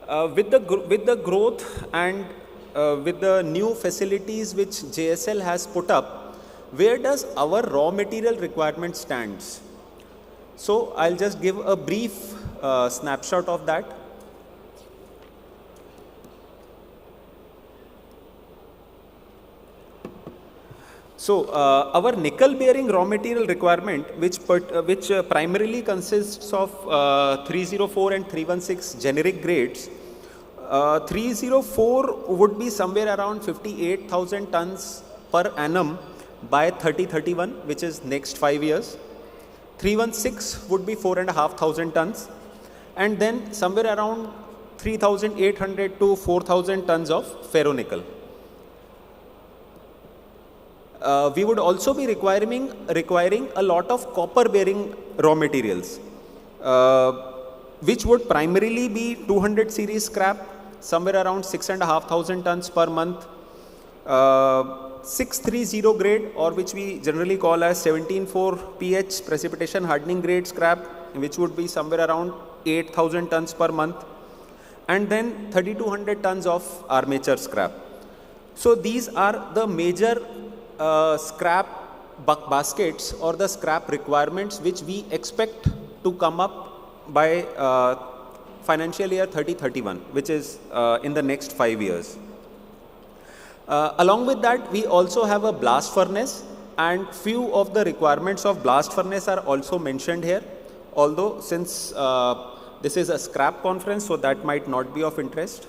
with the growth and with the new facilities which JSL has put up, where does our raw material requirement stands? So I'll just give a brief snapshot of that. So our nickel bearing raw material requirement, which primarily consists of 304 and 316 generic grades. 304 would be somewhere around 58,000 tons per annum by 3031, which is next 5 years. 316 would be 4,500 tons, and then somewhere around 3,800 to 4,000 tons of ferronickel. We would also be requiring a lot of copper bearing raw materials, which would primarily be 200 series scrap, somewhere around 6,500 tons per month, 630 grade, or which we generally call as 17.4 pH precipitation hardening grade scrap, which would be somewhere around 8,000 tons per month, and then 3,200 tons of armature scrap. So these are the major scrap baskets or the scrap requirements which we expect to come up by financial year 3031, which is in the next 5 years. Along with that, we also have a blast furnace, and few of the requirements of blast furnace are also mentioned here, although since this is a scrap conference, so that might not be of interest.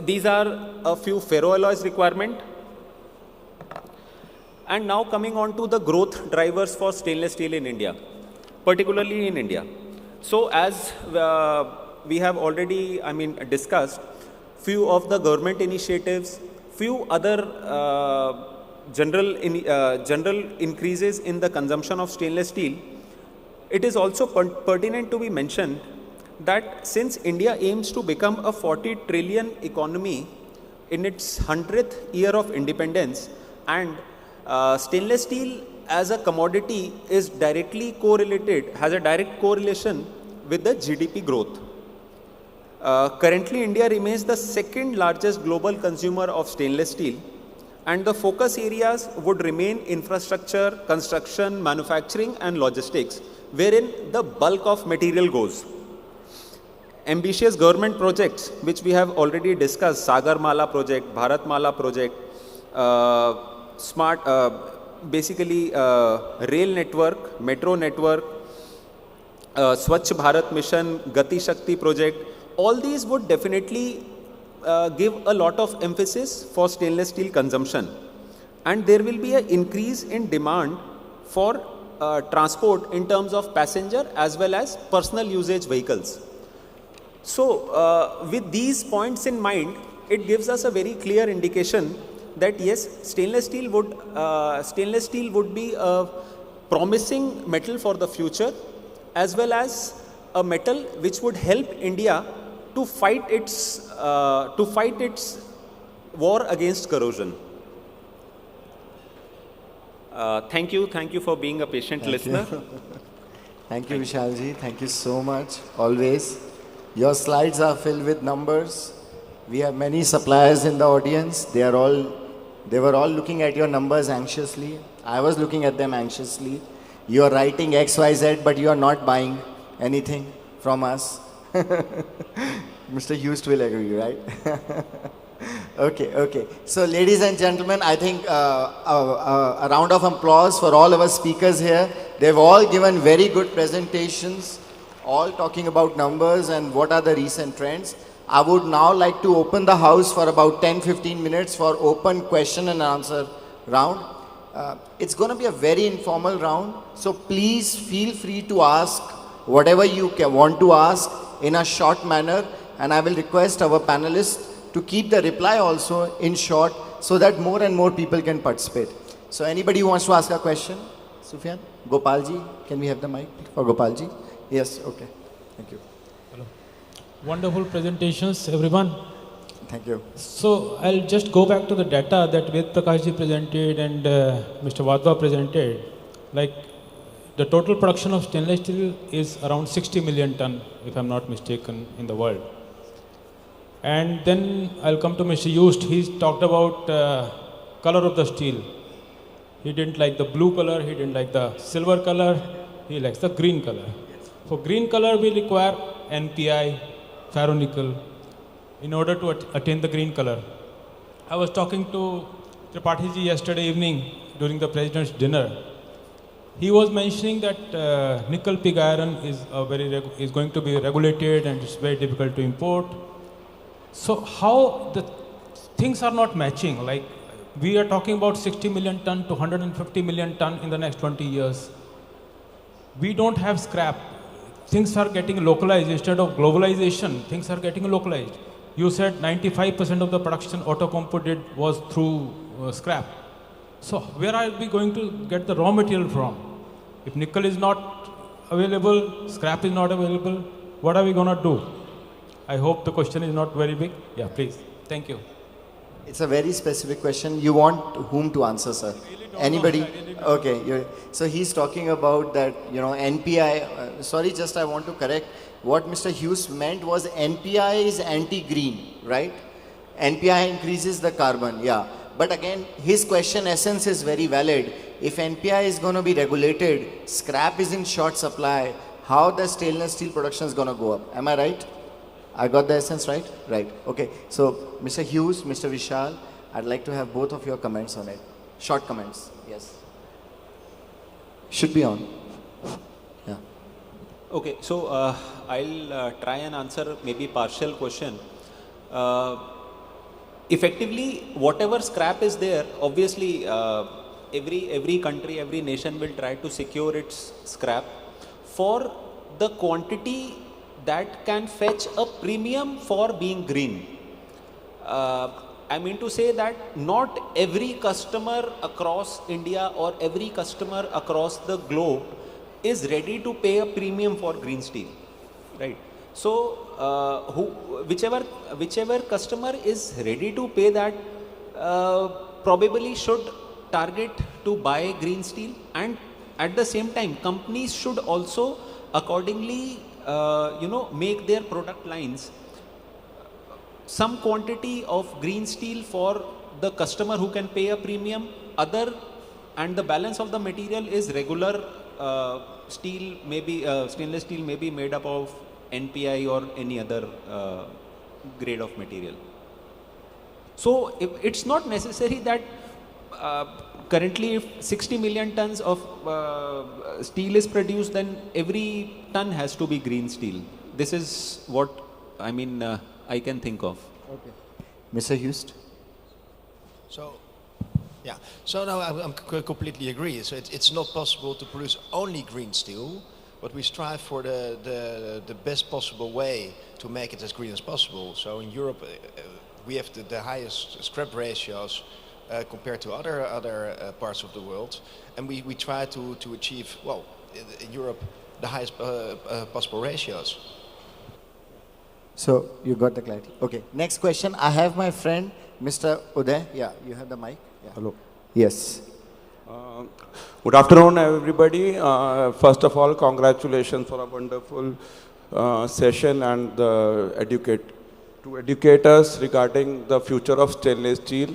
These are a few ferroalloys requirement. And now coming on to the growth drivers for stainless steel in India, particularly in India. So as we have already, discussed, few of the government initiatives, few other general increases in the consumption of stainless steel. It is also pertinent to be mentioned that since India aims to become a 40 trillion economy in its 100th year of independence, and stainless steel as a commodity is directly correlated, has a direct correlation with the GDP growth. Currently, India remains the second largest global consumer of stainless steel, and the focus areas would remain infrastructure, construction, manufacturing, and logistics, wherein the bulk of material goes. Ambitious government projects, which we have already discussed, Sagar Mala project, Bharat Mala project, rail network, metro network, Swachh Bharat Mission, Gati Shakti project, all these would definitely give a lot of emphasis for stainless steel consumption. And there will be an increase in demand for transport in terms of passenger as well as personal usage vehicles. So, with these points in mind, it gives us a very clear indication that yes, stainless steel would be a promising metal for the future, as well as a metal which would help India to fight its war against corrosion. Thank you for being a patient listener. Thank you, Vishalji. Thank you so much. Always. Your slides are filled with numbers. We have many suppliers in the audience. They were all looking at your numbers anxiously. I was looking at them anxiously. You are writing XYZ, but you are not buying anything from us. Mr. Hughes will agree, right? Okay. So, ladies and gentlemen, I think a round of applause for all our speakers here. They've all given very good presentations, all talking about numbers and what are the recent trends. I would now like to open the house for about 10-15 minutes for open question and answer round. It's going to be a very informal round, so please feel free to ask whatever you want to ask in a short manner, and I will request our panelists to keep the reply also in short so that more and more people can participate. So anybody who wants to ask a question? Sufyan? Gopalji? Can we have the mic for Gopalji? Yes, okay. Thank you. Hello. Wonderful presentations, everyone. Thank you. So I'll just go back to the data that Ved Prakashji presented and Mr. Wadhwa presented. Like the total production of stainless steel is around 60 million ton, if I'm not mistaken, in the world. And then I'll come to Mr. Yust. He's talked about color of the steel. He didn't like the blue color, he didn't like the silver color, he likes the green color. For green color, we require NPI, ferronickel, in order to attain the green color. I was talking to Tripathi ji yesterday evening during the President's dinner. He was mentioning that nickel pig iron is going to be regulated and it's very difficult to import. So how the things are not matching? Like we are talking about 60 million ton to 150 million ton in the next 20 years. We don't have scrap. Things are getting localized instead of globalization. Things are getting localized. You said 95% of the production Outokumpu did was through scrap. So where are we going to get the raw material from? If nickel is not available, scrap is not available, what are we going to do? I hope the question is not very big. Yeah, please. Thank you. It's a very specific question. You want whom to answer, sir? Anybody? Okay. So he's talking about that, NPI. Sorry, just I want to correct. What Mr. Hughes meant was NPI is anti-green, right? NPI increases the carbon, yeah. But again, his question essence is very valid. If NPI is going to be regulated, scrap is in short supply, how the stainless steel production is going to go up? Am I right? I got the essence right? Right. Okay. So, Mr. Hughes, Mr. Vishal, I'd like to have both of your comments on it. Short comments. Yes. Should be on. Yeah. Okay. So, I'll try and answer maybe partial question. Effectively, whatever scrap is there, obviously, every country, every nation will try to secure its scrap for the quantity that can fetch a premium for being green. I mean to say that not every customer across India or every customer across the globe is ready to pay a premium for green steel, right? So, whichever customer is ready to pay that probably should target to buy green steel, and at the same time companies should also accordingly make their product lines some quantity of green steel for the customer who can pay a premium, and the balance of the material is regular steel, maybe stainless steel, may be made up of NPI or any other grade of material. So it's not necessary that currently if 60 million tons of steel is produced, then every ton has to be green steel. This is what I can think of. Okay. Mr. Hughes? So, yeah. So now I'm completely agree. So it's not possible to produce only green steel, but we strive for the best possible way to make it as green as possible. So in Europe, we have the highest scrap ratios compared to other parts of the world, and we try to achieve, well, in Europe, the highest possible ratios. So you got the clarity. Okay. Next question. I have my friend, Mr. Uday. Yeah, you have the mic. Yeah. Hello. Yes. Good afternoon, everybody. First of all, congratulations for a wonderful session and to educate us regarding the future of stainless steel.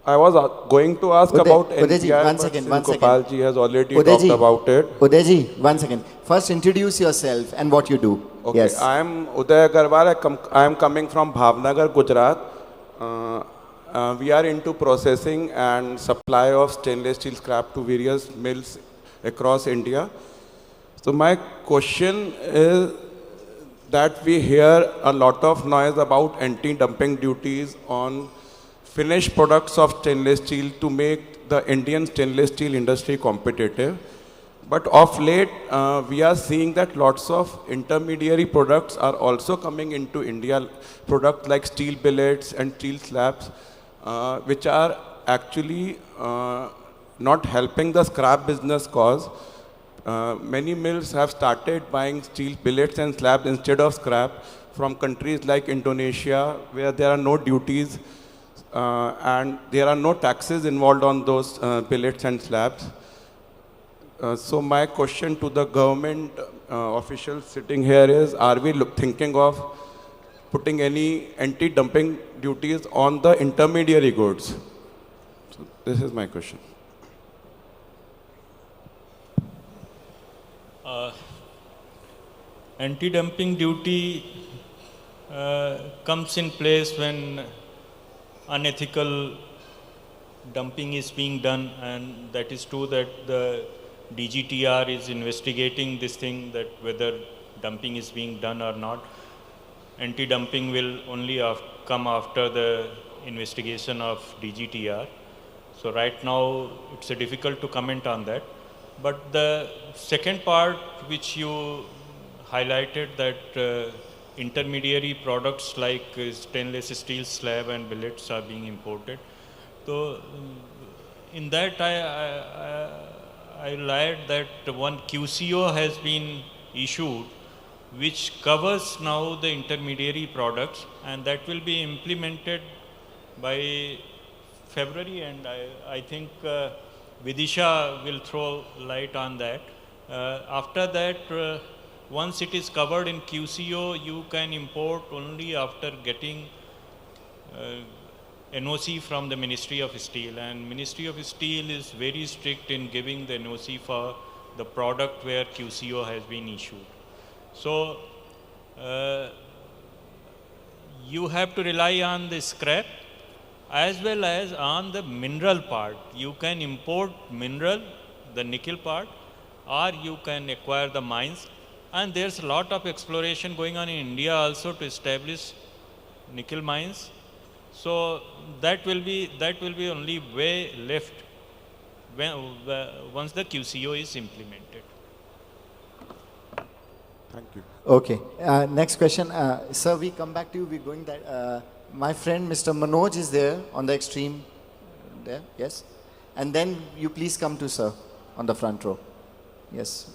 I was going to ask about Udayji, one second. Gopalji has already talked about it. Udayji, 1 second. First, introduce yourself and what you do. Okay, yes. I am Uday Agarwal. I am coming from Bhavnagar, Gujarat. We are into processing and supply of stainless steel scrap to various mills across India. So my question is that we hear a lot of noise about anti-dumping duties on finished products of stainless steel to make the Indian stainless steel industry competitive. But of late, we are seeing that lots of intermediary products are also coming into India, products like steel billets and steel slabs, which are actually not helping the scrap business cause. Many mills have started buying steel billets and slabs instead of scrap from countries like Indonesia, where there are no duties and there are no taxes involved on those billets and slabs. So my question to the government officials sitting here is, are we thinking of putting any anti-dumping duties on the intermediary goods? So this is my question. Anti-dumping duty comes in place when unethical dumping is being done, and that is true that the DGTR is investigating this thing, that whether dumping is being done or not. Anti-dumping will only come after the investigation of DGTR. So right now it's difficult to comment on that. But the second part which you highlighted, that intermediary products like stainless steel slab and billets are being imported. So in that I lied that one QCO has been issued which covers now the intermediary products, and that will be implemented by February, and I think Vidisha will throw light on that. After that, once it is covered in QCO, you can import only after getting NOC from the Ministry of Steel, and Ministry of Steel is very strict in giving the NOC for the product where QCO has been issued. So you have to rely on the scrap as well as on the mineral part. You can import mineral, the nickel part, or you can acquire the mines. And there's a lot of exploration going on in India also to establish nickel mines. So that will be only way left once the QCO is implemented. Thank you. Okay. Next question. Sir, we come back to you. We're going that. My friend Mr. Manoj is there on the extreme there. Yes. And then you please come to sir on the front row. Yes.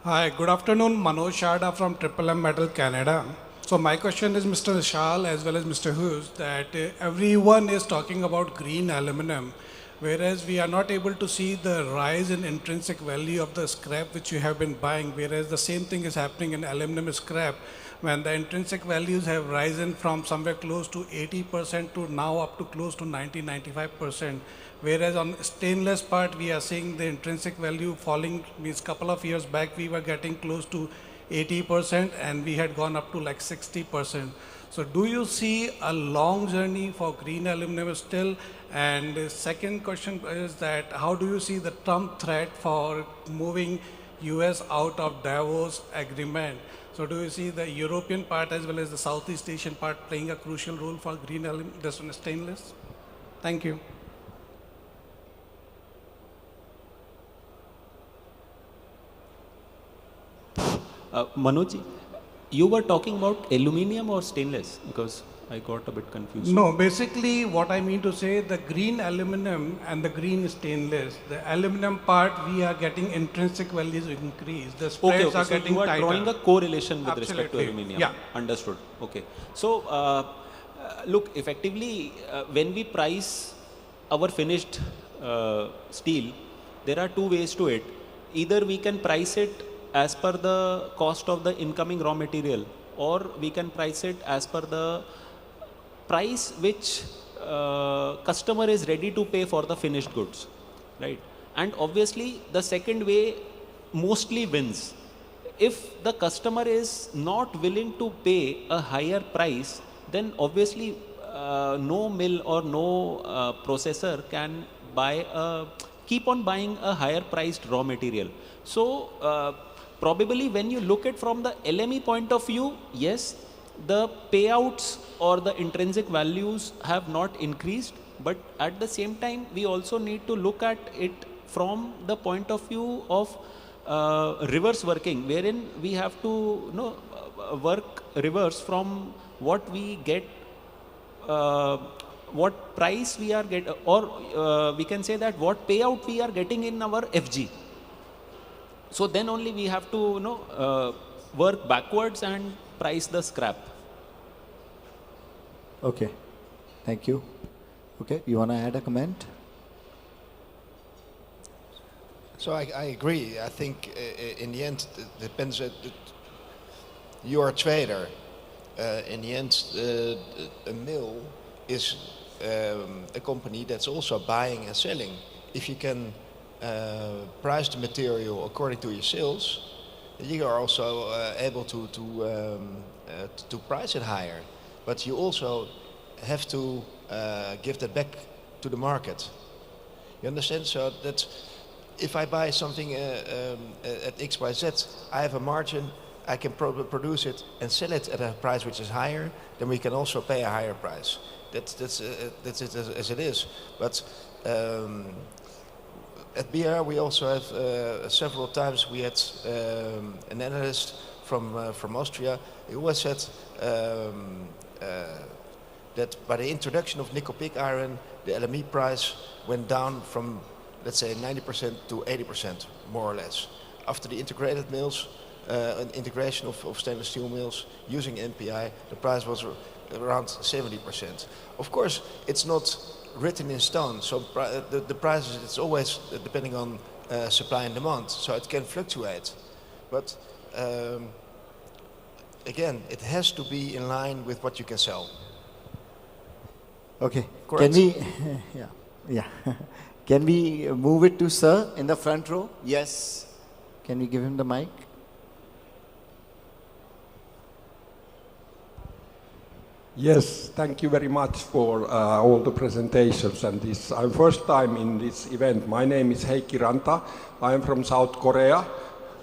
Hi, good afternoon. Manoj Sharda from Triple M Metal Canada. So my question is Mr. Vishal as well as Mr. Hughes, that everyone is talking about green aluminum, whereas we are not able to see the rise in intrinsic value of the scrap which you have been buying, whereas the same thing is happening in aluminum scrap, when the intrinsic values have risen from somewhere close to 80% to now up to close to 90-95%, whereas on stainless part we are seeing the intrinsic value falling. Means couple of years back we were getting close to 80% and we had gone up to like 60%. So do you see a long journey for green aluminum still? And the second question is that how do you see the Trump threat for moving US out of Davos agreement? So do you see the European part as well as the Southeast Asian part playing a crucial role for green aluminum, this one stainless? Thank you. Manoj, you were talking about aluminium or stainless? Because I got a bit confused. No, basically what I mean to say, the green aluminum and the green stainless, the aluminum part we are getting intrinsic values increase. The spreads are so getting you are tighter. drawing a correlation with Absolutely. respect to aluminium. Yeah. Understood. Okay. So look, effectively, when we price our finished steel, there are two ways to it. Either we can price it as per the cost of the incoming raw material, or we can price it as per the price which customer is ready to pay for the finished goods, right? And obviously the second way mostly wins. If the customer is not willing to pay a higher price, then obviously no mill or no processor can keep on buying a higher priced raw material. So probably when you look at from the LME point of view, yes, the payouts or the intrinsic values have not increased, but at the same time we also need to look at it from the point of view of reverse working, wherein we have to work reverse from what we get, what price we are getting, or we can say that what payout we are getting in our FG. So then only we have to work backwards and price the scrap. Okay, thank you. Okay, you want to add a comment? So I agree. I think in the end it depends. You are a trader. In the end, a mill is a company that's also buying and selling. If you can price the material according to your sales, you are also able to price it higher. But you also have to give that back to the market. You understand? So that if I buy something at XYZ, I have a margin, I can produce it and sell it at a price which is higher, then we can also pay a higher price. That's it as it is. But at BR we also have several times we had an analyst from Austria. He always said that by the introduction of nickel pig iron, the LME price went down from, let's say, 90% to 80%, more or less. After the integrated mills, an integration of stainless steel mills using NPI, the price was around 70%. Of course, it's not written in stone, so the prices, it's always depending on supply and demand, so it can fluctuate. But again, it has to be in line with what you can sell. Okay, Correct. Can we, yeah. Can we move it to Sir in the front row? Yes. Can we give him the mic? Yes, thank you very much for all the presentations and this. I'm first time in this event. My name is Heikki Ranta. I'm from South Korea.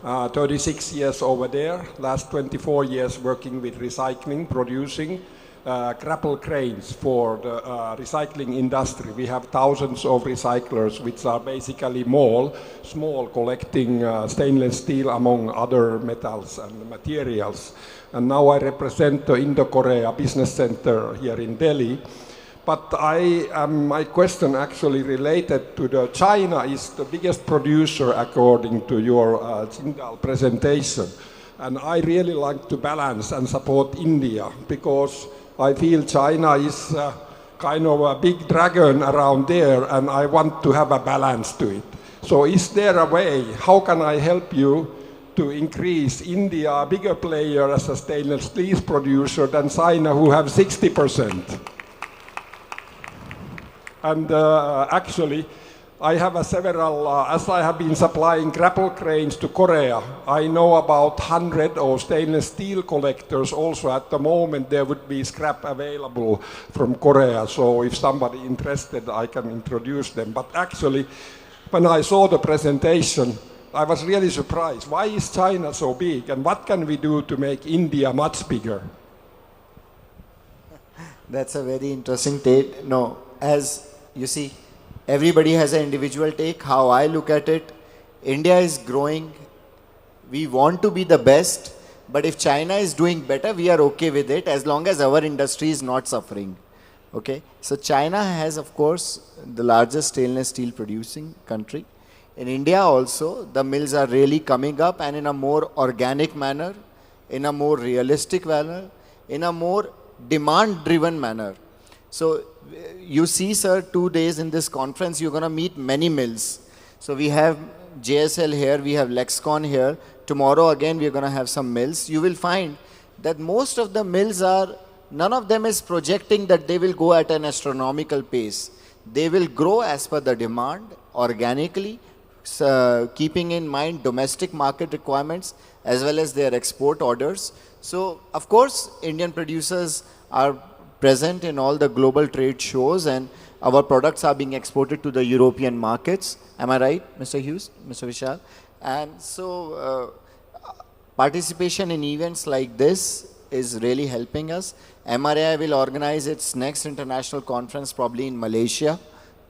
36 years over there. Last 24 years working with recycling, producing grapple cranes for the recycling industry. We have thousands of recyclers which are basically small collecting stainless steel among other metals and materials. And now I represent the Indo-Korea Business Center here in Delhi. But my question actually related to the China is the biggest producer according to your Jindal presentation. And I really like to balance and support India because I feel China is kind of a big dragon around there, and I want to have a balance to it. So is there a way, how can I help you to increase India, a bigger player as a stainless steel producer than China, who have 60%? And actually, I have several, as I have been supplying grapple cranes to Korea, I know about 100 of stainless steel collectors also at the moment. There would be scrap available from Korea, so if somebody interested, I can introduce them. But actually, when I saw the presentation, I was really surprised. Why is China so big, and what can we do to make India much bigger? That's a very interesting take. No, as you see, everybody has an individual take. How I look at it, India is growing. We want to be the best, but if China is doing better, we are okay with it as long as our industry is not suffering. Okay, so China has, of course, the largest stainless steel producing country. In India also, the mills are really coming up, and in a more organic manner, in a more realistic manner, in a more demand-driven manner. So you see, sir, 2 days in this conference, you're going to meet many mills. So we have JSL here, we have Lexcon here. Tomorrow again, we're going to have some mills. You will find that most of the mills are, none of them is projecting that they will go at an astronomical pace. They will grow as per the demand, organically, keeping in mind domestic market requirements as well as their export orders. So, of course, Indian producers are present in all the global trade shows, and our products are being exported to the European markets. Am I right, Mr. Hughes, Mr. Vishal? And so, participation in events like this is really helping us. MRAI will organize its next international conference probably in Malaysia.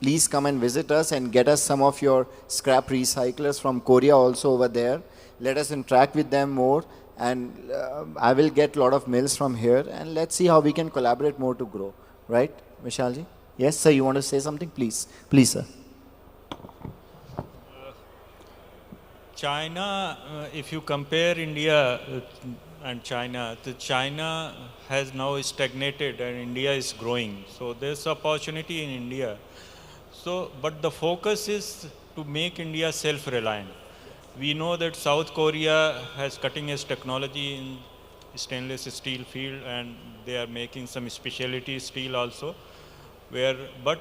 Please come and visit us and get us some of your scrap recyclers from Korea also over there. Let us interact with them more, and I will get a lot of mills from here, and let's see how we can collaborate more to grow. Right, Vishalji? Yes, sir, you want to say something? Please. Please, sir. China, if you compare India and China, China has now stagnated and India is growing. So there's opportunity in India. So, but the focus is to make India self-reliant. We know that South Korea has cutting-edge technology in stainless steel field, and they are making some specialty steel also. But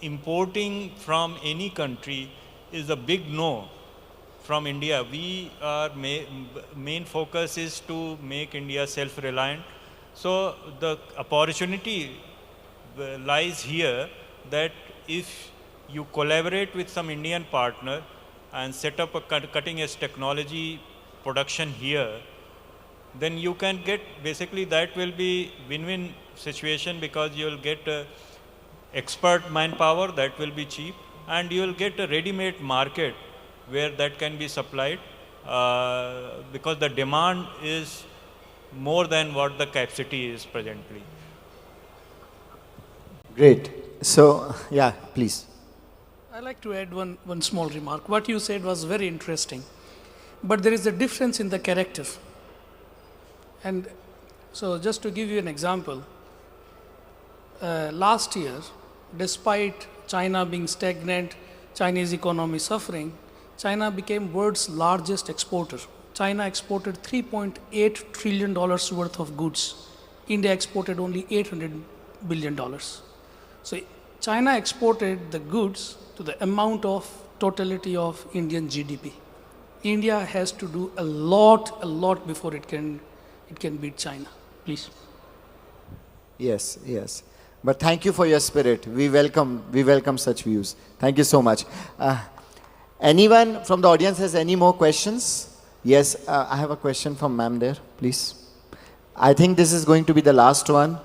importing from any country is a big no from India. We are main focus is to make India self-reliant. So the opportunity lies here that if you collaborate with some Indian partner and set up a cutting-edge technology production here, then you can get, basically that will be win-win situation, because you will get expert manpower that will be cheap, and you will get a ready-made market where that can be supplied, because the demand is more than what the capacity is presently. Great. So, yeah, please. I'd like to add one small remark. What you said was very interesting, but there is a difference in the character. And so just to give you an example, last year, despite China being stagnant, Chinese economy suffering, China became world's largest exporter. China exported $3.8 trillion worth of goods. India exported only $800 billion. So China exported the goods to the amount of totality of Indian GDP. India has to do a lot before it can beat China. Please. Yes, yes. But thank you for your spirit. We welcome such views. Thank you so much. Anyone from the audience has any more questions? Yes, I have a question from ma'am there, please. I think this is going to be the last one.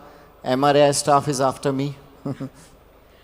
MRAI staff is after me.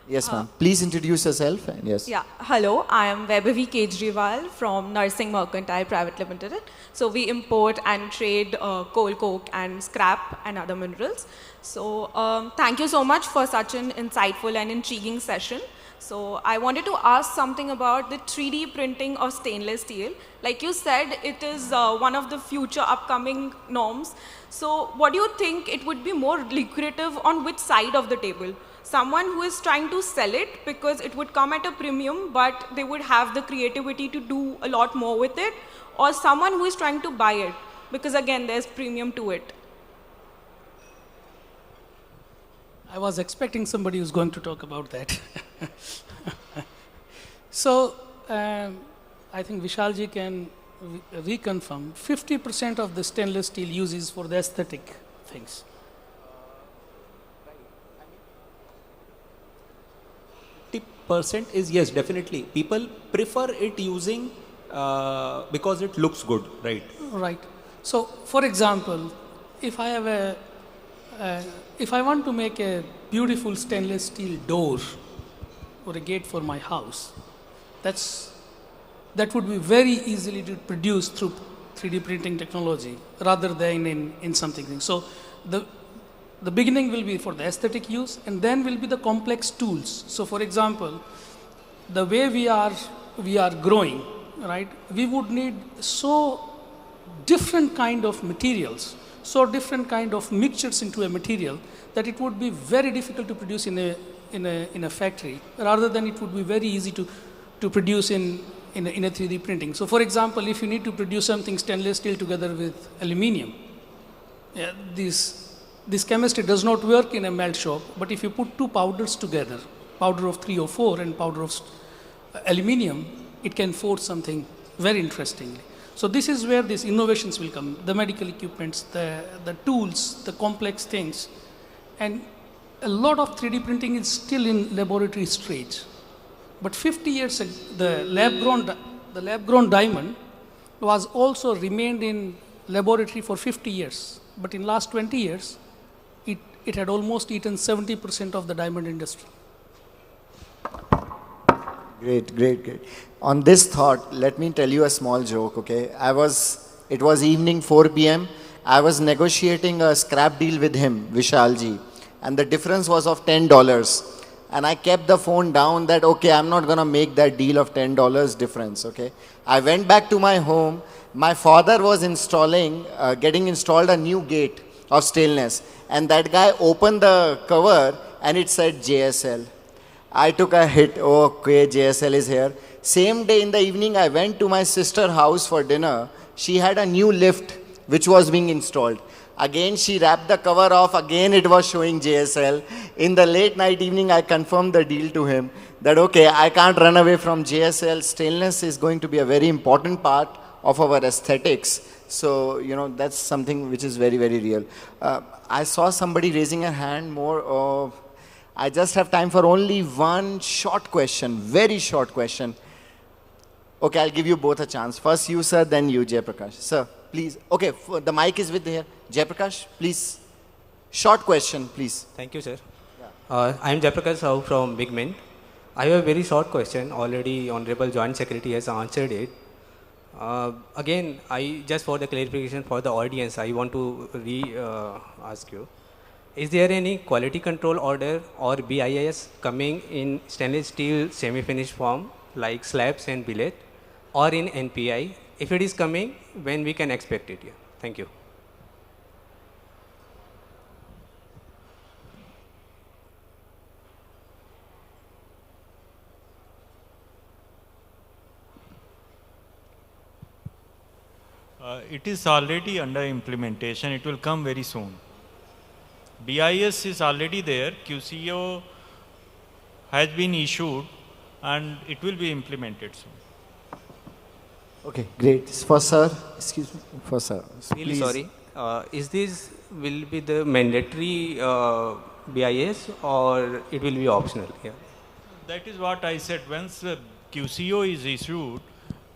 Yes, ma'am. Please introduce yourself. And yes. Yeah. Hello, I am Vaibhavi Kejriwal from Nursing Mercantile Private Limited. So we import and trade coal coke and scrap and other minerals. So thank you so much for such an insightful and intriguing session. So I wanted to ask something about the 3D printing of stainless steel. Like you said, it is one of the future upcoming norms. So what do you think it would be more lucrative on which side of the table? Someone who is trying to sell it because it would come at a premium, but they would have the creativity to do a lot more with it, or someone who is trying to buy it because, again, there's premium to it. I was expecting somebody who's going to talk about that. So, I think Vishalji can reconfirm, 50% of the stainless steel uses for the aesthetic things. Percent is, yes, definitely. People prefer it using because it looks good, right? Right. So, for example, if I have if I want to make a beautiful stainless steel door or a gate for my house, that would be very easily to produce through 3D printing technology rather than in something. So, the beginning will be for the aesthetic use, and then will be the complex tools. So, for example, the way we are growing, right? We would need so different kind of materials, so different kind of mixtures into a material that it would be very difficult to produce in a factory, rather than it would be very easy to produce in a 3D printing. So, for example, if you need to produce something stainless steel together with aluminium, this chemistry does not work in a melt shop, but if you put two powders together, powder of 304 and powder of aluminium, it can forge something very interestingly. So this is where these innovations will come, the medical equipments, the tools, the complex things. And a lot of 3D printing is still in laboratory stage. But 50 years ago, the lab-grown diamond was also remained in laboratory for 50 years. But in last 20 years, it had almost eaten 70% of the diamond industry. Great, great, great. On this thought, let me tell you a small joke, okay? It was evening 4 p.m. I was negotiating a scrap deal with him, Vishalji, and the difference was of $10. And I kept the phone down that, okay, I'm not going to make that deal of $10 difference, okay? I went back to my home. My father was getting installed a new gate of stainless. And that guy opened the cover and it said JSL. I took a hit, okay, JSL is here. Same day in the evening, I went to my sister's house for dinner. She had a new lift which was being installed. Again, she wrapped the cover off. Again, it was showing JSL. In the late night evening, I confirmed the deal to him that, okay, I can't run away from JSL. Stainless is going to be a very important part of our aesthetics. So, you know, that's something which is very, very real. I saw somebody raising a hand more. I just have time for only one short question, very short question. Okay, I'll give you both a chance. First you, sir, then you, Jaiprakash. Sir, please. Okay, the mic is with here. Jaiprakash, please. Short question, please. Thank you, sir. I am Jaiprakash Sahu from Big Mint. I have a very short question. Already Honorable Joint Secretary has answered it. Again, just for the clarification for the audience, I want to ask you. Is there any quality control order or BIS coming in stainless steel semi-finished form like slabs and billet or in NPI? If it is coming, when we can expect it? Yeah. Thank you. It is already under implementation. It will come very soon. BIS is already there. QCO has been issued and it will be implemented soon. Okay, great. For sir, excuse me, for sir. Really sorry. Is this will be the mandatory BIS or it will be optional? Yeah. That is what I said. Once QCO is issued,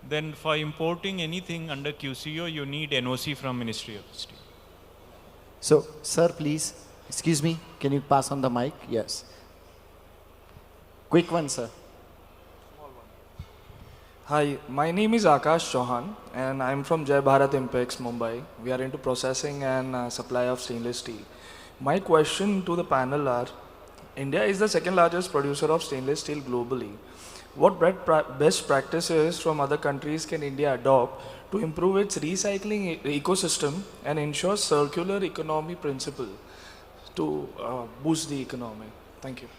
then for importing anything under QCO, you need NOC from Ministry of Steel. So, sir, please, excuse me, can you pass on the mic? Yes. Quick one, sir. Hi, my name is Akash Chauhan and I'm from Jai Bharat Impex, Mumbai. We are into processing and supply of stainless steel. My question to the panel are, India is the second largest producer of stainless steel globally. What best practices from other countries can India adopt to improve its recycling ecosystem and ensure circular economy principle to boost the economy? Thank you.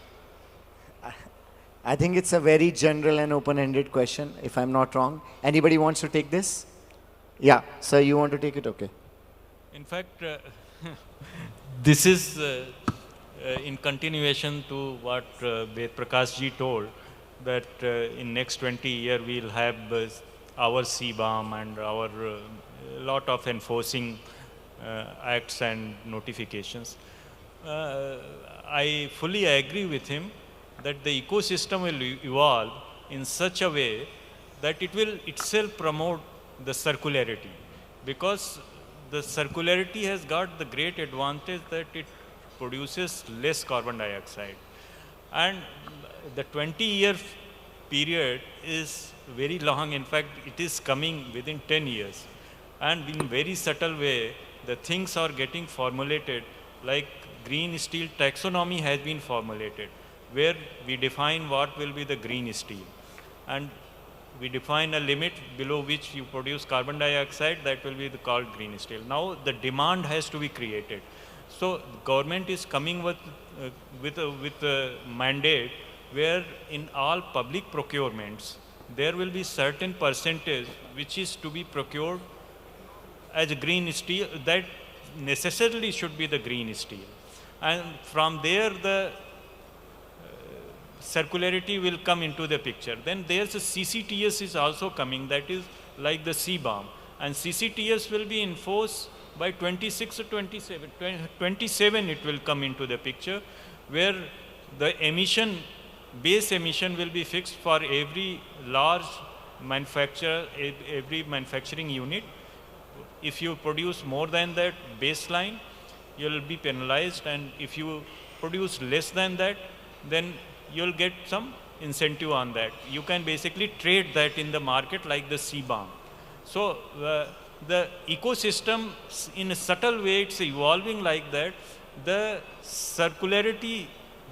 I think it's a very general and open-ended question, if I'm not wrong. Anybody wants to take this? Yeah, sir, you want to take it? Okay. In fact, this is in continuation to what Ved Prakash ji told, that in next 20 years we'll have our CBAM and our lot of enforcing acts and notifications. I fully agree with him that the ecosystem will evolve in such a way that it will itself promote the circularity, because the circularity has got the great advantage that it produces less carbon dioxide. And the 20-year period is very long. In fact, it is coming within 10 years. And in very subtle way, the things are getting formulated, like green steel taxonomy has been formulated, where we define what will be the green steel. And we define a limit below which you produce carbon dioxide, that will be called green steel. Now the demand has to be created. So government is coming with a mandate where in all public procurements, there will be certain percentage which is to be procured as a green steel, that necessarily should be the green steel. And from there the circularity will come into the picture. Then there's a CCTS is also coming, that is like the CBAM. And CCTS will be enforced by 26 or 27. 27 it will come into the picture, where the emission, base emission will be fixed for every large manufacturer, every manufacturing unit. If you produce more than that baseline, you will be penalized, and if you produce less than that, then you'll get some incentive on that. You can basically trade that in the market like the CBAM. So the ecosystem, in a subtle way, it's evolving like that. The circularity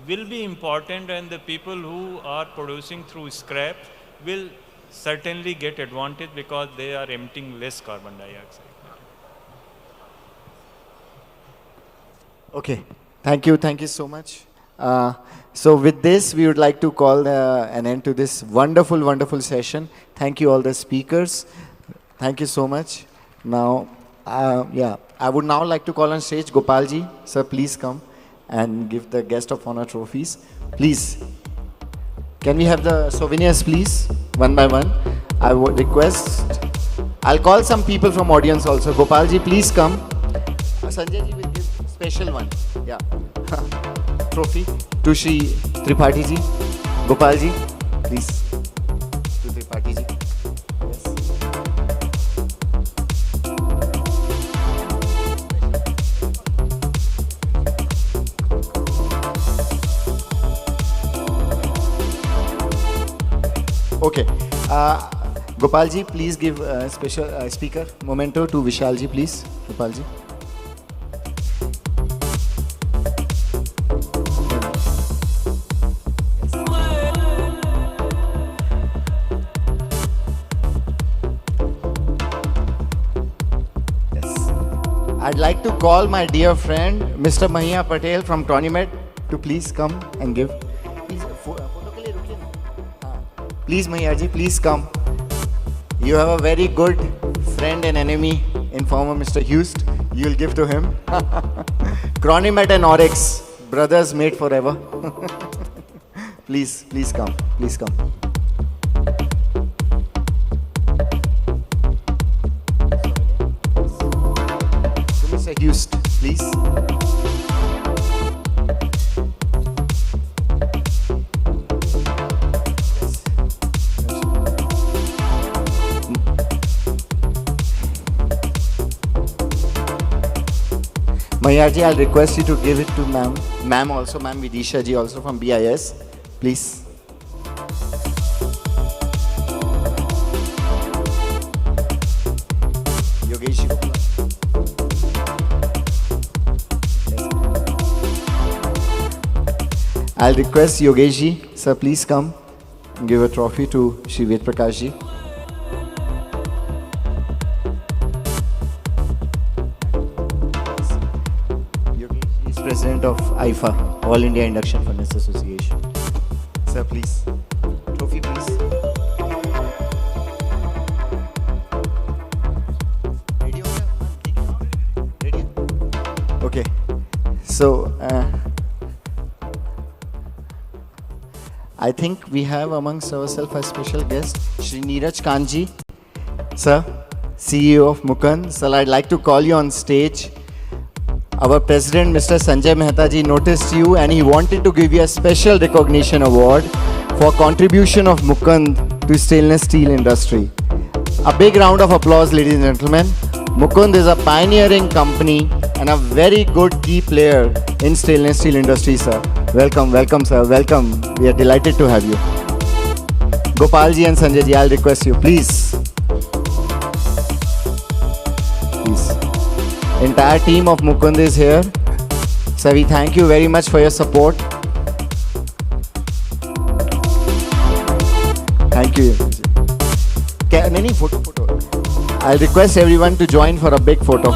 will be important, and the people who are producing through scrap will certainly get advantage because they are emitting less carbon dioxide. Okay, thank you so much. So with this, we would like to call an end to this wonderful session. Thank you all the speakers. Thank you so much. Now, I would now like to call on stage Gopalji. Sir, please come and give the guest of honor trophies. Please, can we have the souvenirs, please, one by one? I would request, I'll call some people from audience also. Gopalji, please come. Sanjay ji will give special one. Yeah. Trophy to Shri Tripathi ji. Gopal ji, please. To Tripathi ji. Yes. Okay. Gopal ji, please give a special speaker memento to Vishal ji, please. Gopal ji. I'd like to call my dear friend, Mr. Mahiya Patel from Tronimed, to please come and give. Please, Mahiya ji, please come. You have a very good friend and enemy in former Mr. Hust. You'll give to him. Tronimed and Oryx, brothers made forever. Please come. Please come. Hust, please. Mayar ji, I'll request you to give it to ma'am. Ma'am also, ma'am Vidisha ji also from BIS. Please. Yogesh ji. I'll request Yogesh ji, sir, please come and give a trophy to Shri Ved Prakash ji. Yogesh ji is president of IFA, All India Induction Furnace Association. sir, please. Trophy, please. Radio, sir. Radio. Okay. So, I think we have amongst ourselves a special guest, Shri Neeraj Kanji. Sir, CEO of Mukund. Sir, I'd like to call you on stage. Our president, Mr. Sanjay Mehta ji, noticed you and he wanted to give you a special recognition award for contribution of Mukund to stainless steel industry. A big round of applause, ladies and gentlemen. Mukund is a pioneering company and a very good key player in stainless steel industry, sir. Welcome, welcome, sir. Welcome. We are delighted to have you. Gopal ji and Sanjay ji, I'll request you, please. Entire team of Mukund is here. So we thank you very much for your support. Thank you. Photo. I'll request everyone to join for a big photo.